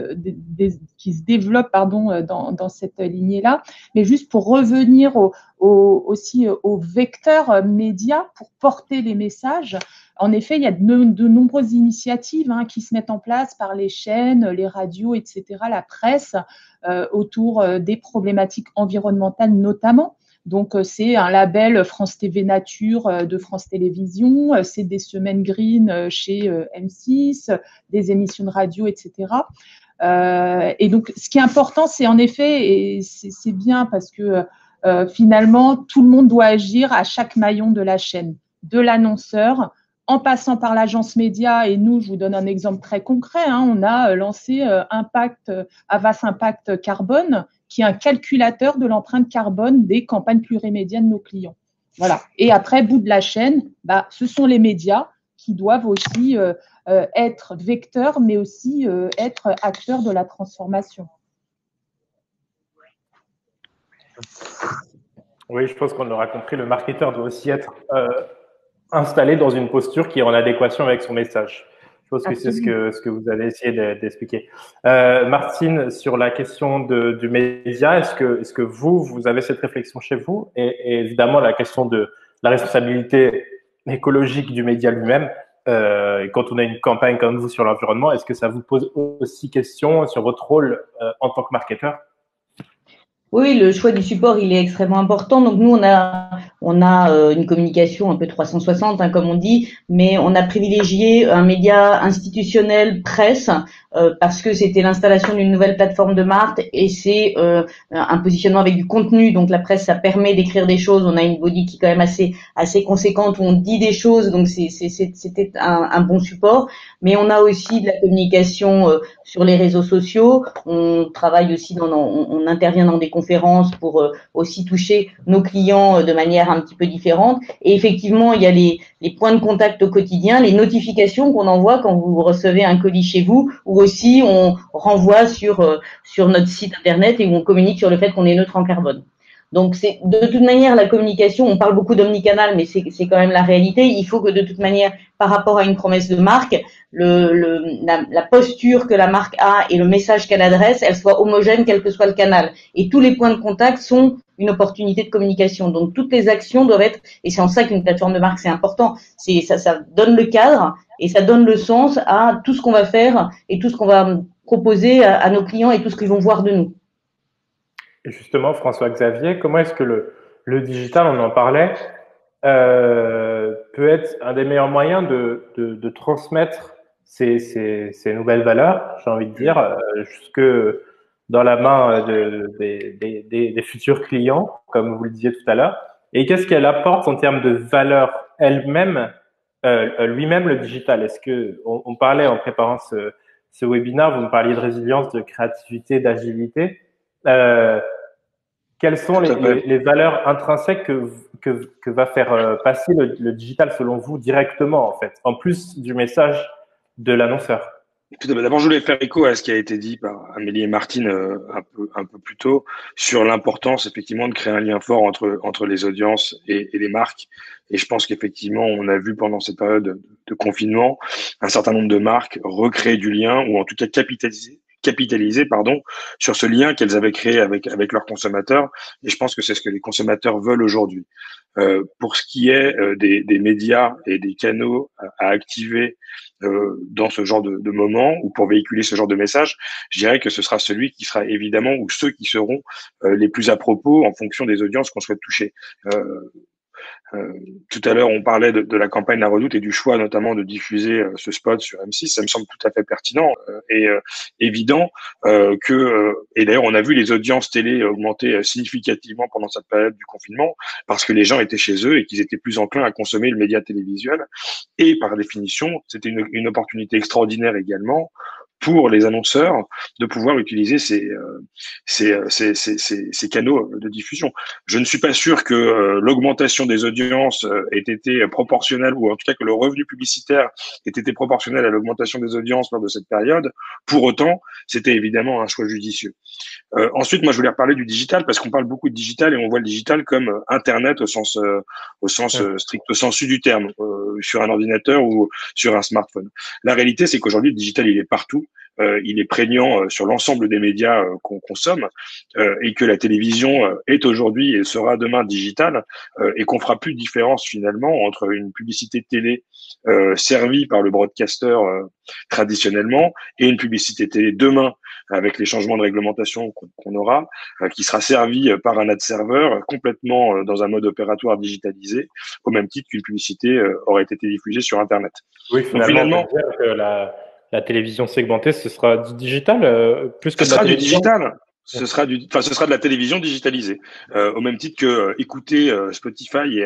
dans cette lignée-là. Mais juste pour revenir aussi aux vecteurs médias pour porter les messages. En effet, il y a de nombreuses initiatives qui se mettent en place par les chaînes, les radios, etc., la presse, autour des problématiques environnementales notamment. Donc, c'est un label France TV Nature de France Télévisions, c'est des semaines green chez M6, des émissions de radio, etc. Et donc, ce qui est important, c'est en effet, et c'est bien parce que finalement, tout le monde doit agir à chaque maillon de la chaîne, de l'annonceur, en passant par l'agence média. Et nous, je vous donne un exemple très concret. On a lancé Avas Impact Carbone, qui est un calculateur de l'empreinte carbone des campagnes plurimédia de nos clients. Voilà. Et après, bout de la chaîne, ce sont les médias qui doivent aussi être vecteurs, mais aussi être acteurs de la transformation. Oui, je pense qu'on aura compris. Le marketeur doit aussi être installé dans une posture qui est en adéquation avec son message. Je pense que c'est ce que vous avez essayé d'expliquer. Martine, sur la question du média, est-ce que vous avez cette réflexion chez vous et évidemment la question de la responsabilité écologique du média lui-même. Quand on a une campagne comme vous sur l'environnement, est-ce que ça vous pose aussi question sur votre rôle en tant que marketeur? Oui, le choix du support, il est extrêmement important. Donc nous, on a une communication un peu 360, comme on dit, mais on a privilégié un média institutionnel presse parce que c'était l'installation d'une nouvelle plateforme de marque et c'est un positionnement avec du contenu. Donc la presse, ça permet d'écrire des choses. On a une body qui est quand même assez conséquente où on dit des choses. Donc c'était un bon support. Mais on a aussi de la communication sur les réseaux sociaux. On travaille aussi on intervient dans des conférences pour aussi toucher nos clients de manière un petit peu différente. Et effectivement, il y a les points de contact au quotidien, les notifications qu'on envoie quand vous recevez un colis chez vous, ou aussi on renvoie sur notre site internet et où on communique sur le fait qu'on est neutre en carbone. Donc c'est de toute manière la communication, on parle beaucoup d'omnicanal, mais c'est quand même la réalité. Il faut que de toute manière, par rapport à une promesse de marque, la posture que la marque a et le message qu'elle adresse, elle soit homogène quel que soit le canal. Et tous les points de contact sont une opportunité de communication. Donc toutes les actions doivent être, et c'est en ça qu'une plateforme de marque c'est important. Ça donne le cadre et ça donne le sens à tout ce qu'on va faire et tout ce qu'on va proposer à nos clients et tout ce qu'ils vont voir de nous. Et justement, François-Xavier, comment est-ce que le digital, on en parlait, peut être un des meilleurs moyens de transmettre ces nouvelles valeurs, j'ai envie de dire, jusque dans la main des futurs clients, comme vous le disiez tout à l'heure. Et qu'est-ce qu'elle apporte en termes de valeur elle-même, lui-même, le digital? Est-ce que on parlait en préparant ce webinaire, vous me parliez de résilience, de créativité, d'agilité. quelles sont les valeurs intrinsèques que va faire passer le digital selon vous directement, en fait, en plus du message de l'annonceur? D'abord, je voulais faire écho à ce qui a été dit par Amélie et Martine un peu plus tôt sur l'importance effectivement de créer un lien fort entre les audiences et les marques. Et je pense qu'effectivement, on a vu pendant cette période de confinement un certain nombre de marques recréer du lien ou en tout cas capitaliser sur ce lien qu'elles avaient créé avec leurs consommateurs. Et je pense que c'est ce que les consommateurs veulent aujourd'hui. Pour ce qui est des médias et des canaux à activer dans ce genre de moment ou pour véhiculer ce genre de message, je dirais que ce sera celui qui sera évidemment ou ceux qui seront les plus à propos en fonction des audiences qu'on souhaite toucher. Tout à l'heure, on parlait de la campagne La Redoute et du choix notamment de diffuser ce spot sur M6. Ça me semble tout à fait pertinent et évident et d'ailleurs, on a vu les audiences télé augmenter significativement pendant cette période du confinement parce que les gens étaient chez eux et qu'ils étaient plus enclins à consommer le média télévisuel. Et par définition, c'était une opportunité extraordinaire également pour les annonceurs de pouvoir utiliser ces canaux de diffusion. Je ne suis pas sûr que l'augmentation des audiences ait été proportionnelle, ou en tout cas que le revenu publicitaire ait été proportionnel à l'augmentation des audiences lors de cette période. Pour autant, c'était évidemment un choix judicieux. Ensuite, moi, je voulais reparler du digital parce qu'on parle beaucoup de digital et on voit le digital comme Internet au sens stricto sensu du terme, sur un ordinateur ou sur un smartphone. La réalité, c'est qu'aujourd'hui, le digital, il est partout. Il est prégnant sur l'ensemble des médias qu'on consomme et que la télévision est aujourd'hui et sera demain digitale et qu'on fera plus de différence finalement entre une publicité télé servie par le broadcaster traditionnellement et une publicité télé demain avec les changements de réglementation qu'on aura, qui sera servie par un ad serveur complètement dans un mode opératoire digitalisé, au même titre qu'une publicité aurait été diffusée sur Internet. Oui, finalement, on peut dire que la télévision segmentée, ce sera du digital plus que de la télévision. Ce sera de la télévision digitalisée, au même titre que écouter Spotify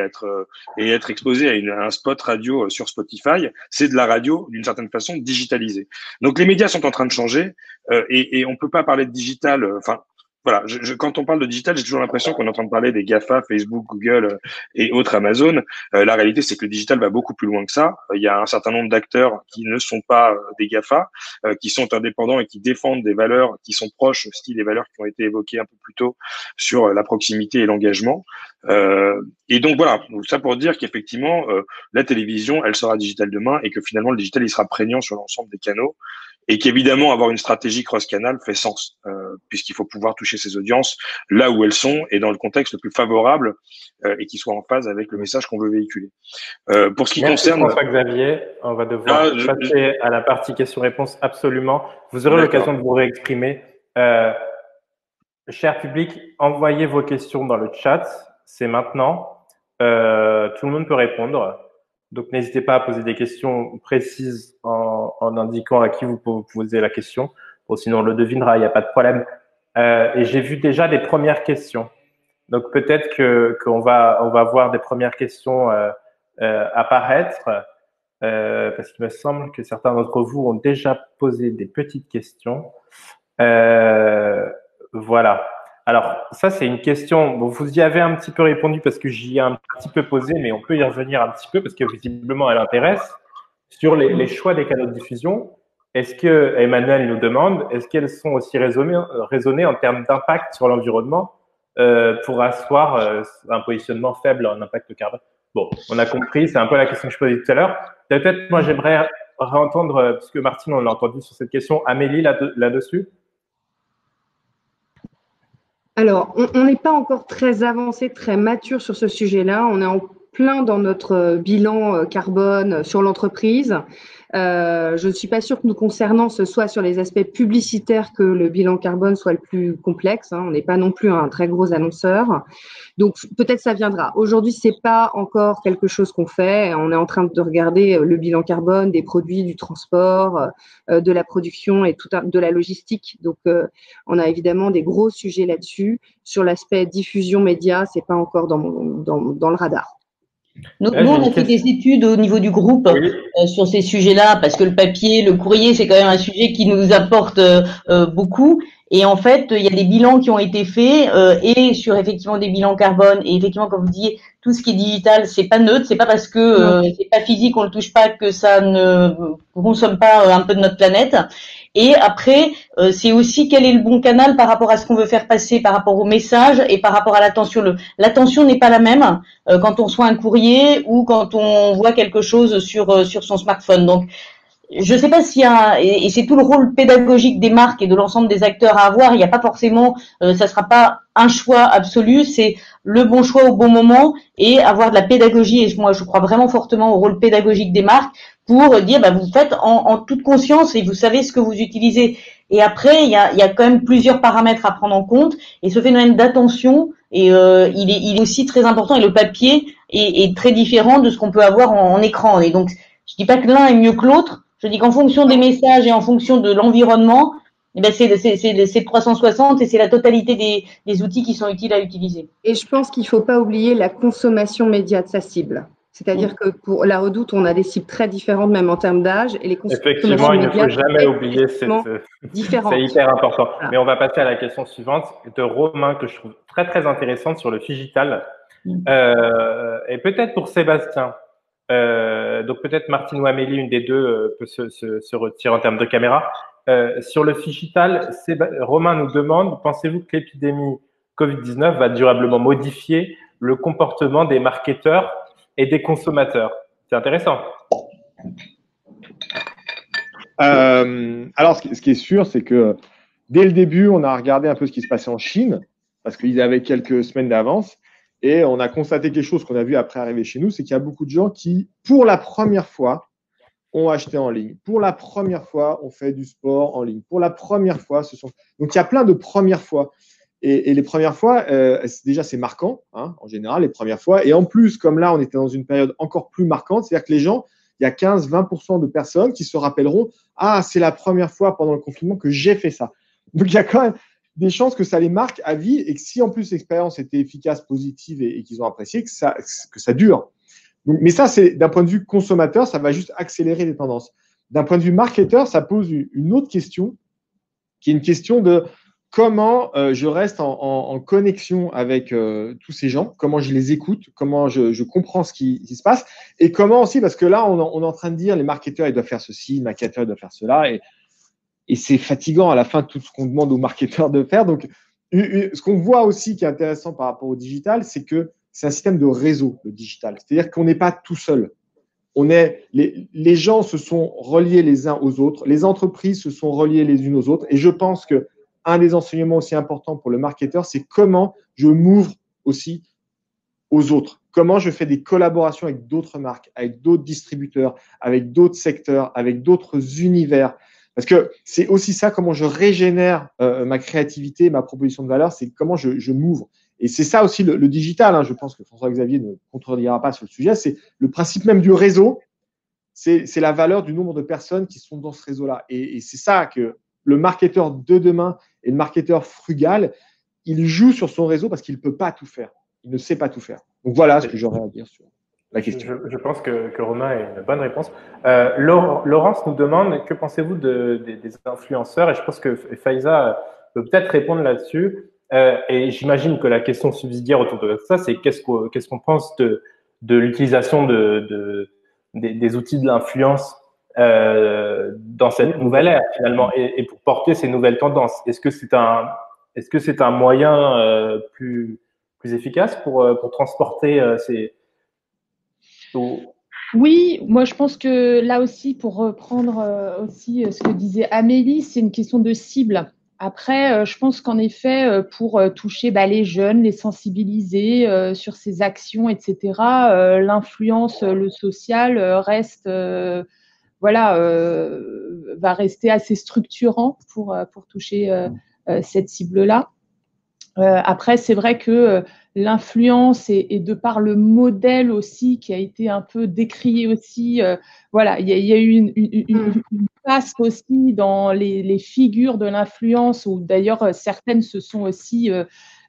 et être exposé à un spot radio sur Spotify, c'est de la radio d'une certaine façon digitalisée. Donc les médias sont en train de changer et on peut pas parler de digital. Voilà, quand on parle de digital, j'ai toujours l'impression qu'on est en train de parler des GAFA, Facebook, Google et autres Amazon. La réalité, c'est que le digital va beaucoup plus loin que ça. Il y a un certain nombre d'acteurs qui ne sont pas des GAFA, qui sont indépendants et qui défendent des valeurs qui sont proches, style les valeurs qui ont été évoquées un peu plus tôt sur la proximité et l'engagement. Et donc voilà, donc ça pour dire qu'effectivement, la télévision, elle sera digitale demain et que finalement, le digital, il sera prégnant sur l'ensemble des canaux. Et qu'évidemment, avoir une stratégie cross-canal fait sens, puisqu'il faut pouvoir toucher ces audiences là où elles sont et dans le contexte le plus favorable et qui soit en phase avec le message qu'on veut véhiculer. Pour ce qui concerne… François-Xavier, on va devoir passer à la partie questions-réponses absolument. Vous aurez l'occasion de vous réexprimer. Cher public, envoyez vos questions dans le chat. C'est maintenant. Tout le monde peut répondre. Donc, n'hésitez pas à poser des questions précises en indiquant à qui vous posez la question. Bon, sinon, on le devinera, il n'y a pas de problème. Et j'ai vu déjà des premières questions. Donc, peut-être qu'on va voir des premières questions apparaître parce qu'il me semble que certains d'entre vous ont déjà posé des petites questions. Voilà. Alors, ça, c'est une question, bon, vous y avez un petit peu répondu parce que j'y ai un petit peu posé, mais on peut y revenir un petit peu parce que visiblement, elle intéresse. Sur les choix des canaux de diffusion, est-ce que, Emmanuel nous demande, est-ce qu'elles sont aussi raisonnées en termes d'impact sur l'environnement pour asseoir un positionnement faible en impact carbone? Bon, on a compris, c'est un peu la question que je posais tout à l'heure. Peut-être, moi, j'aimerais réentendre, parce que Martine, on l'a entendu sur cette question, Amélie, là-dessus. Alors, on n'est pas encore très avancé, très mature sur ce sujet-là. On est en plein dans notre bilan carbone sur l'entreprise. Je ne suis pas sûre que nous concernant, ce soit sur les aspects publicitaires que le bilan carbone soit le plus complexe. On n'est pas non plus un très gros annonceur. Donc, peut-être ça viendra. Aujourd'hui, c'est pas encore quelque chose qu'on fait. On est en train de regarder le bilan carbone des produits, du transport, de la production et de la logistique. Donc, on a évidemment des gros sujets là-dessus. Sur l'aspect diffusion média, c'est pas encore dans le radar. Nous, on a fait des études au niveau du groupe sur ces sujets-là, parce que le papier, le courrier, c'est quand même un sujet qui nous apporte beaucoup. Et en fait, il y a des bilans qui ont été faits et sur effectivement des bilans carbone. Et effectivement, comme vous disiez, tout ce qui est digital, c'est pas neutre, c'est pas parce que c'est pas physique, on le touche pas, que ça ne consomme pas un peu de notre planète. Et après, c'est aussi quel est le bon canal par rapport à ce qu'on veut faire passer, par rapport au message et par rapport à l'attention. L'attention n'est pas la même quand on reçoit un courrier ou quand on voit quelque chose sur son smartphone. Donc, je sais pas s'il y a, et c'est tout le rôle pédagogique des marques et de l'ensemble des acteurs à avoir. Il n'y a pas forcément, ça sera pas un choix absolu, c'est le bon choix au bon moment et avoir de la pédagogie. Et moi, je crois vraiment fortement au rôle pédagogique des marques pour dire, vous faites en toute conscience et vous savez ce que vous utilisez. Et après, il y a quand même plusieurs paramètres à prendre en compte. Et ce phénomène d'attention, il est aussi très important. Et le papier est très différent de ce qu'on peut avoir en écran. Et donc, je dis pas que l'un est mieux que l'autre. Je dis qu'en fonction des messages et en fonction de l'environnement, c'est 360 et c'est la totalité des outils qui sont utiles à utiliser. Et je pense qu'il ne faut pas oublier la consommation média de sa cible. C'est-à-dire que pour la Redoute, on a des cibles très différentes, même en termes d'âge. Et les effectivement, il ne faut jamais oublier c'est hyper important. Voilà. Mais on va passer à la question suivante de Romain, que je trouve très, très intéressante sur le digital. Et peut-être pour Sébastien. Donc peut-être Martine ou Amélie, une des deux, peut se retirer en termes de caméra. Sur le digital, Romain nous demande, pensez-vous que l'épidémie Covid-19 va durablement modifier le comportement des marketeurs et des consommateurs? C'est intéressant. Alors, ce qui est sûr, c'est que dès le début, on a regardé un peu ce qui se passait en Chine, parce qu'ils avaient quelques semaines d'avance. Et on a constaté quelque chose qu'on a vu après arriver chez nous, c'est qu'il y a beaucoup de gens qui, pour la première fois, ont acheté en ligne. Pour la première fois, on fait du sport en ligne. Pour la première fois, donc il y a plein de premières fois. Et les premières fois, déjà c'est marquant, hein, en général, les premières fois. Et en plus, comme là, on était dans une période encore plus marquante, c'est-à-dire que les gens, il y a 15-20% de personnes qui se rappelleront « Ah, c'est la première fois pendant le confinement que j'ai fait ça ». Donc il y a quand même des chances que ça les marque à vie et que si en plus l'expérience était efficace, positive et qu'ils ont apprécié, que ça dure. Donc, mais ça, c'est d'un point de vue consommateur, ça va juste accélérer les tendances. D'un point de vue marketeur, ça pose une autre question, qui est une question de comment je reste en connexion avec tous ces gens, comment je les écoute, comment je comprends ce qui se passe et comment aussi, parce que là, on est en train de dire les marketeurs, ils doivent faire ceci, le marketeur, il doit faire cela et c'est fatigant à la fin tout ce qu'on demande aux marketeurs de faire. Donc, ce qu'on voit aussi qui est intéressant par rapport au digital, c'est que c'est un système de réseau, le digital. C'est-à-dire qu'on n'est pas tout seul. Les gens se sont reliés les uns aux autres, les entreprises se sont reliées les unes aux autres. Et je pense qu'un des enseignements aussi importants pour le marketeur, c'est comment je m'ouvre aussi aux autres. Comment je fais des collaborations avec d'autres marques, avec d'autres distributeurs, avec d'autres secteurs, avec d'autres univers. Parce que c'est aussi ça, comment je régénère ma créativité, ma proposition de valeur, c'est comment je m'ouvre. Et c'est ça aussi le digital, hein, je pense que François-Xavier ne contredira pas sur le sujet, c'est le principe même du réseau, c'est la valeur du nombre de personnes qui sont dans ce réseau-là. Et c'est ça que le marketeur de demain et le marketeur frugal, il joue sur son réseau parce qu'il ne peut pas tout faire. Il ne sait pas tout faire. Donc voilà ce que j'aurais à dire sur la question. Je pense que Romain a une bonne réponse. Laurence nous demande, que pensez-vous des influenceurs? Et je pense que Faiza peut peut-être répondre là-dessus. Et j'imagine que la question subsidiaire autour de ça, c'est qu'est-ce qu'on pense de l'utilisation des outils de l'influence dans cette nouvelle ère finalement et pour porter ces nouvelles tendances. Est-ce que c'est un moyen plus efficace pour transporter ces Oui, moi je pense que là aussi, pour reprendre aussi ce que disait Amélie, c'est une question de cible. Après, je pense qu'en effet, pour toucher les jeunes, les sensibiliser sur ces actions, etc., l'influence, le social reste, va rester assez structurant pour toucher cette cible-là. Après, c'est vrai que l'influence et de par le modèle aussi qui a été un peu décrié aussi, il y a eu une passe aussi dans les figures de l'influence où d'ailleurs certaines se sont aussi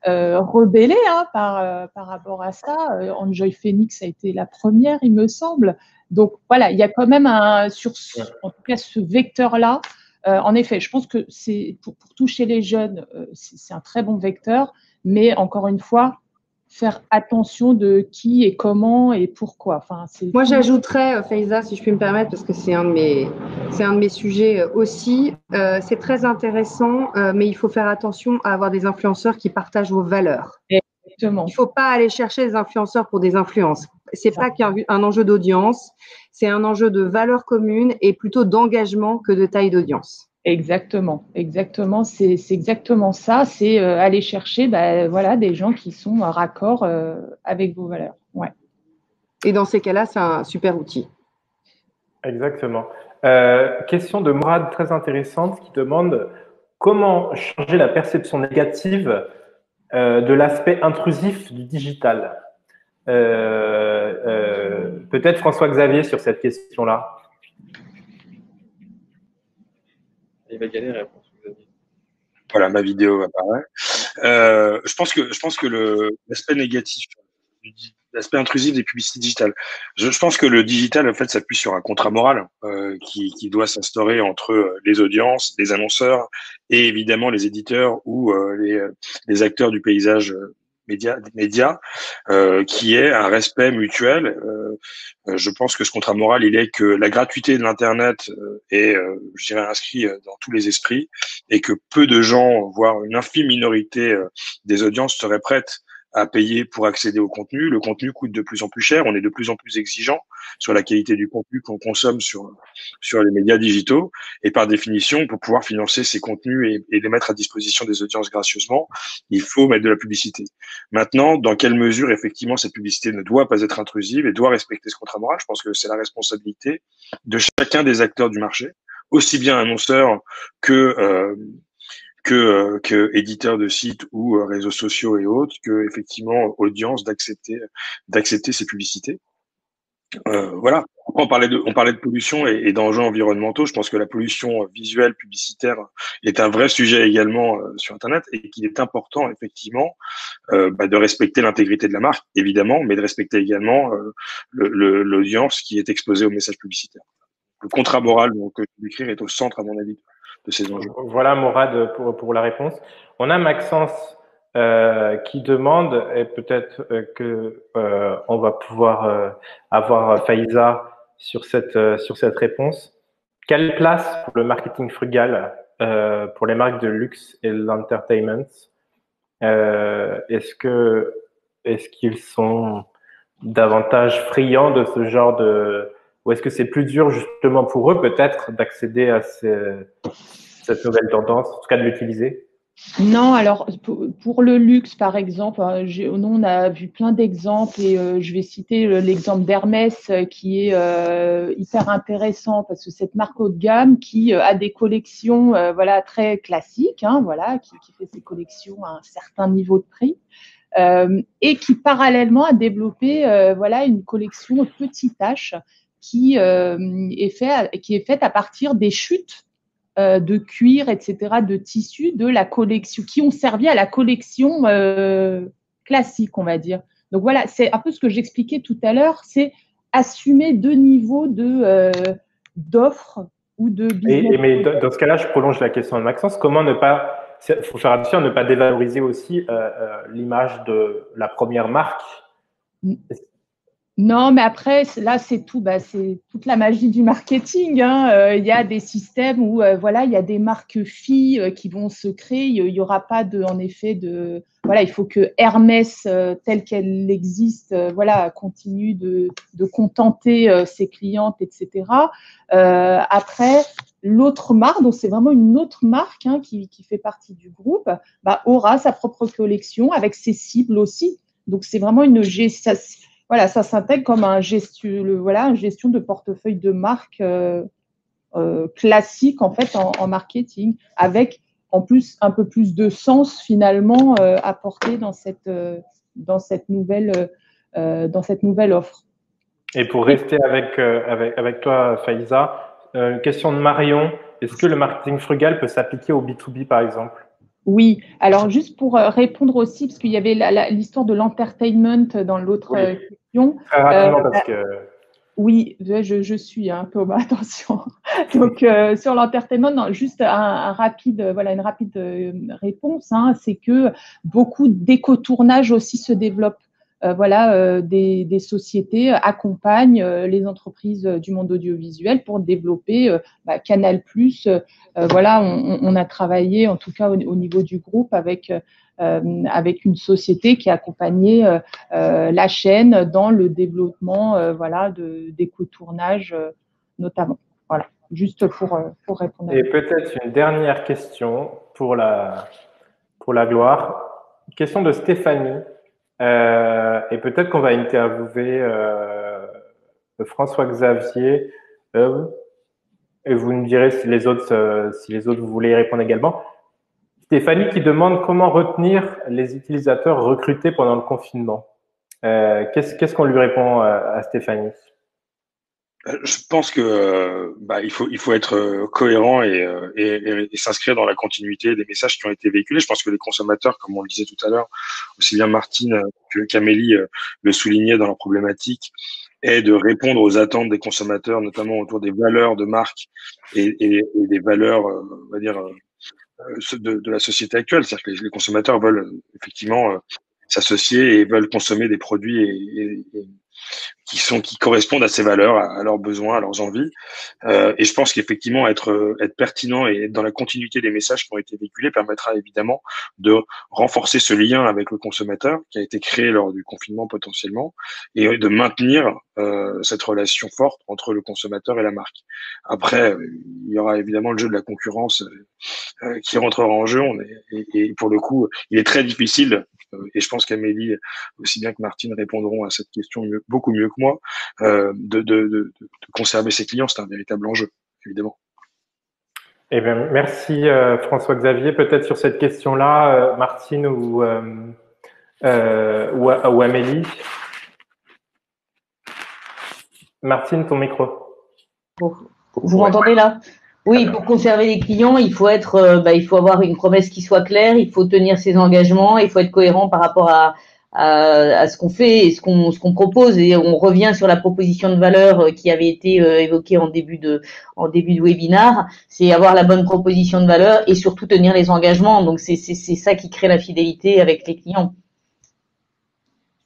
rebellé hein, par rapport à ça. Enjoy Phoenix a été la première, il me semble. Donc voilà, il y a quand même en tout cas ce vecteur-là. En effet, je pense que c'est pour toucher les jeunes, c'est un très bon vecteur, mais encore une fois, faire attention de qui et comment et pourquoi. Enfin, moi, j'ajouterais, Faiza, si je puis me permettre, parce que c'est un de mes sujets aussi. C'est très intéressant, mais il faut faire attention à avoir des influenceurs qui partagent vos valeurs. Exactement. Il ne faut pas aller chercher des influenceurs pour des influences. C'est pas qu'un enjeu d'audience, c'est un enjeu de valeurs communes et plutôt d'engagement que de taille d'audience. Exactement, c'est exactement ça. C'est aller chercher, voilà, des gens qui sont en raccord avec vos valeurs. Ouais. Et dans ces cas-là, c'est un super outil. Exactement. Question de Mourad très intéressante qui demande comment changer la perception négative de l'aspect intrusif du digital. Peut-être François-Xavier sur cette question-là. Il va gagner la réponse. Voilà, ma vidéo apparaît. Je pense que l'aspect négatif, l'aspect intrusif des publicités digitales, je pense que le digital, en fait, s'appuie sur un contrat moral qui doit s'instaurer entre les audiences, les annonceurs et évidemment les éditeurs ou les acteurs du paysage médias, qui est un respect mutuel. Je pense que ce contrat moral, il est que la gratuité de l'Internet est, je dirais, inscrit dans tous les esprits et que peu de gens, voire une infime minorité des audiences seraient prêtes à payer pour accéder au contenu. Le contenu coûte de plus en plus cher. On est de plus en plus exigeant sur la qualité du contenu qu'on consomme sur les médias digitaux. Et par définition, pour pouvoir financer ces contenus et les mettre à disposition des audiences gracieusement, il faut mettre de la publicité. Maintenant, dans quelle mesure, effectivement, cette publicité ne doit pas être intrusive et doit respecter ce contrat moral? Je pense que c'est la responsabilité de chacun des acteurs du marché, aussi bien annonceurs que éditeurs de sites ou réseaux sociaux et autres, que effectivement audience d'accepter ces publicités. Voilà. On parlait de pollution et d'enjeux environnementaux. Je pense que la pollution visuelle publicitaire est un vrai sujet également sur Internet et qu'il est important effectivement de respecter l'intégrité de la marque, évidemment, mais de respecter également l'audience qui est exposée aux messages publicitaires. Le contrat moral que je vais décrire est au centre, à mon avis, de ces enjeux. Voilà, Mourad, pour la réponse. On a Maxence qui demande, et peut-être on va pouvoir avoir Faiza sur cette réponse. Quelle place pour le marketing frugal pour les marques de luxe et l'entertainment? Est-ce qu'ils sont davantage friands de ce genre ou est-ce que c'est plus dur justement pour eux peut-être d'accéder à cette nouvelle tendance, en tout cas de l'utiliser? Non, alors pour le luxe, par exemple, nous, on a vu plein d'exemples et je vais citer l'exemple d'Hermès qui est hyper intéressant parce que cette marque haut de gamme qui a des collections voilà, très classiques, hein, voilà, qui fait ses collections à un certain niveau de prix et qui parallèlement a développé voilà, une collection petite H qui est faite à partir des chutes de cuir, etc., de tissus de la collection, qui ont servi à la collection classique, on va dire. Donc voilà, c'est un peu ce que j'expliquais tout à l'heure, c'est assumer deux niveaux d'offres ou de business. Mais dans ce cas-là, je prolonge la question de Maxence. Comment ne pas, il faut faire attention à ne pas dévaloriser aussi l'image de la première marque? Non, mais après, là, c'est tout. C'est toute la magie du marketing. Hein. Il y a des systèmes où, voilà, il y a des marques filles qui vont se créer. Il n'y aura pas en effet, voilà, il faut que Hermès, telle qu'elle existe, voilà, continue de contenter ses clientes, etc. Après, l'autre marque, donc c'est vraiment une autre marque hein, qui fait partie du groupe, aura sa propre collection avec ses cibles aussi. Donc, c'est vraiment une gestion. Voilà, ça s'intègre comme une gestion de portefeuille de marque classique en fait en marketing, avec en plus un peu plus de sens finalement apporté dans cette nouvelle offre. Et pour rester avec toi, Faiza, une question de Marion. Est-ce que le marketing frugal peut s'appliquer au B2B par exemple? Oui, alors juste pour répondre aussi, parce qu'il y avait l'histoire de l'entertainment dans l'autre question. Très rapidement, parce que… Oui, je suis, hein, Thomas, attention. Donc, sur l'entertainment, non, juste une rapide réponse, hein, c'est que beaucoup d'écotournage aussi se développent. Des sociétés accompagnent les entreprises du monde audiovisuel pour développer Canal+. On a travaillé, en tout cas au niveau du groupe, avec une société qui accompagnait la chaîne dans le développement d'écotournage notamment. Voilà, juste pour répondre. Et peut-être une dernière question pour la gloire. Question de Stéphanie. Et peut-être qu'on va interviewer François-Xavier. Et vous me direz si les autres vous voulez y répondre également. Stéphanie qui demande comment retenir les utilisateurs recrutés pendant le confinement. Qu'est-ce qu'on lui répond à Stéphanie? Je pense que il faut être cohérent et s'inscrire dans la continuité des messages qui ont été véhiculés. Je pense que les consommateurs, comme on le disait tout à l'heure, aussi bien Martine qu'Amélie le soulignait dans leur problématique, est de répondre aux attentes des consommateurs, notamment autour des valeurs de marque et des valeurs, on va dire, de la société actuelle. C'est-à-dire que les consommateurs veulent effectivement s'associer et veulent consommer des produits qui correspondent à ces valeurs, à leurs besoins, à leurs envies. Et je pense qu'effectivement, être pertinent et être dans la continuité des messages qui ont été véhiculés permettra évidemment de renforcer ce lien avec le consommateur qui a été créé lors du confinement potentiellement et de maintenir cette relation forte entre le consommateur et la marque. Après, il y aura évidemment le jeu de la concurrence qui rentrera en jeu. Et pour le coup, il est très difficile, et je pense qu'Amélie, aussi bien que Martine, répondront à cette question beaucoup mieux que moi, de conserver ses clients. C'est un véritable enjeu, évidemment. Eh bien, merci François-Xavier. Peut-être sur cette question-là, Martine ou Amélie. Martine, ton micro. Vous m'entendez là? Oui, pour conserver les clients, il faut avoir une promesse qui soit claire, il faut tenir ses engagements, il faut être cohérent par rapport à ce qu'on fait et ce qu'on propose. Et on revient sur la proposition de valeur qui avait été évoquée en début de webinaire. C'est avoir la bonne proposition de valeur et surtout tenir les engagements. Donc c'est ça qui crée la fidélité avec les clients.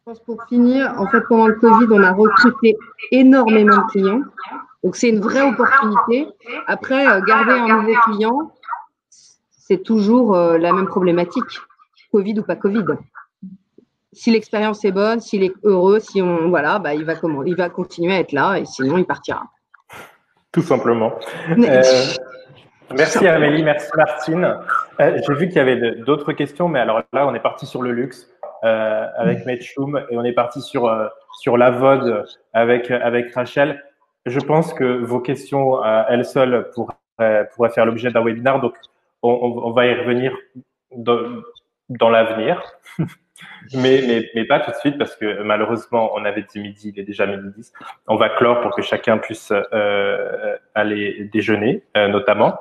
Je pense pour finir, en fait, pendant le Covid, on a recruté énormément de clients. Donc, c'est une vraie opportunité. Après, garder un nouveau client, c'est toujours la même problématique, Covid ou pas Covid. Si l'expérience est bonne, s'il est heureux, il va continuer à être là et sinon, il partira. Tout simplement. Merci Amélie, merci Martine. J'ai vu qu'il y avait d'autres questions, mais alors là, on est parti sur le luxe avec Metchoum et on est parti sur la VOD avec Rachel. Je pense que vos questions elles seules pourraient faire l'objet d'un webinaire, donc on va y revenir dans l'avenir, mais pas tout de suite parce que malheureusement on avait dit midi, il est déjà midi 10. On va clore pour que chacun puisse aller déjeuner notamment.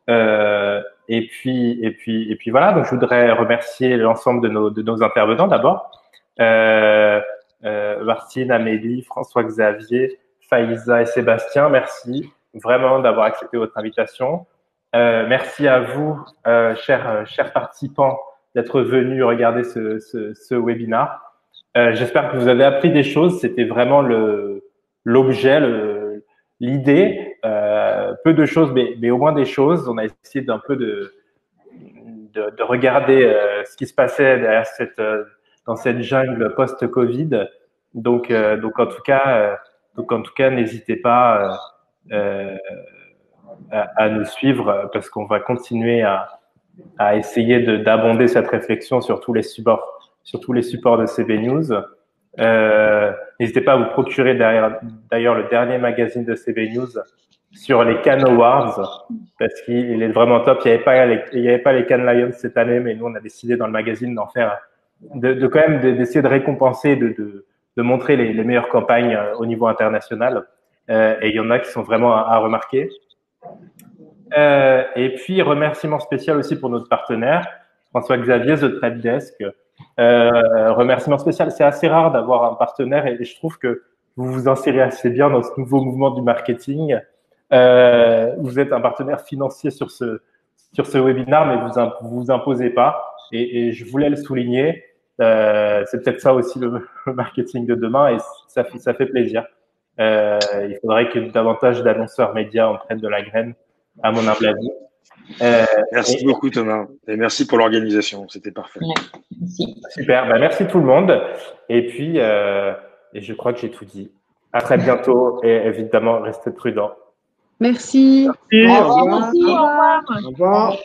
Et puis voilà. Donc je voudrais remercier l'ensemble de nos intervenants d'abord. Martine, Amélie, François-Xavier, Faiza et Sébastien, merci vraiment d'avoir accepté votre invitation. Merci à vous, chers participants, d'être venus regarder ce webinaire. J'espère que vous avez appris des choses. C'était vraiment l'objet, l'idée. Peu de choses, mais au moins des choses. On a essayé d'un peu de regarder ce qui se passait derrière dans cette jungle post-Covid. Donc en tout cas, n'hésitez pas à nous suivre parce qu'on va continuer à essayer d'abonder cette réflexion sur tous les supports de CB News. N'hésitez pas à vous procurer d'ailleurs le dernier magazine de CB News sur les Cannes Awards parce qu'il est vraiment top. Il y avait pas les Cannes Lions cette année, mais nous on a décidé dans le magazine d'en faire, quand même d'essayer de récompenser, de montrer les meilleures campagnes au niveau international. Et il y en a qui sont vraiment à remarquer. Et puis remerciement spécial aussi pour notre partenaire. François Xavier, The Trade Desk. Remerciement spécial. C'est assez rare d'avoir un partenaire et je trouve que vous vous insérez assez bien dans ce nouveau mouvement du marketing. Vous êtes un partenaire financier sur ce webinaire, mais vous imposez pas. Et je voulais le souligner. C'est peut-être ça aussi le marketing de demain et ça fait plaisir. Il faudrait que davantage d'annonceurs médias en prennent de la graine, à mon humble avis. Merci beaucoup Thomas et merci pour l'organisation, c'était parfait. Merci. Super, merci tout le monde. Et puis, et je crois que j'ai tout dit. À très bientôt et évidemment, restez prudents. Merci. Merci. Merci, au revoir. Au revoir.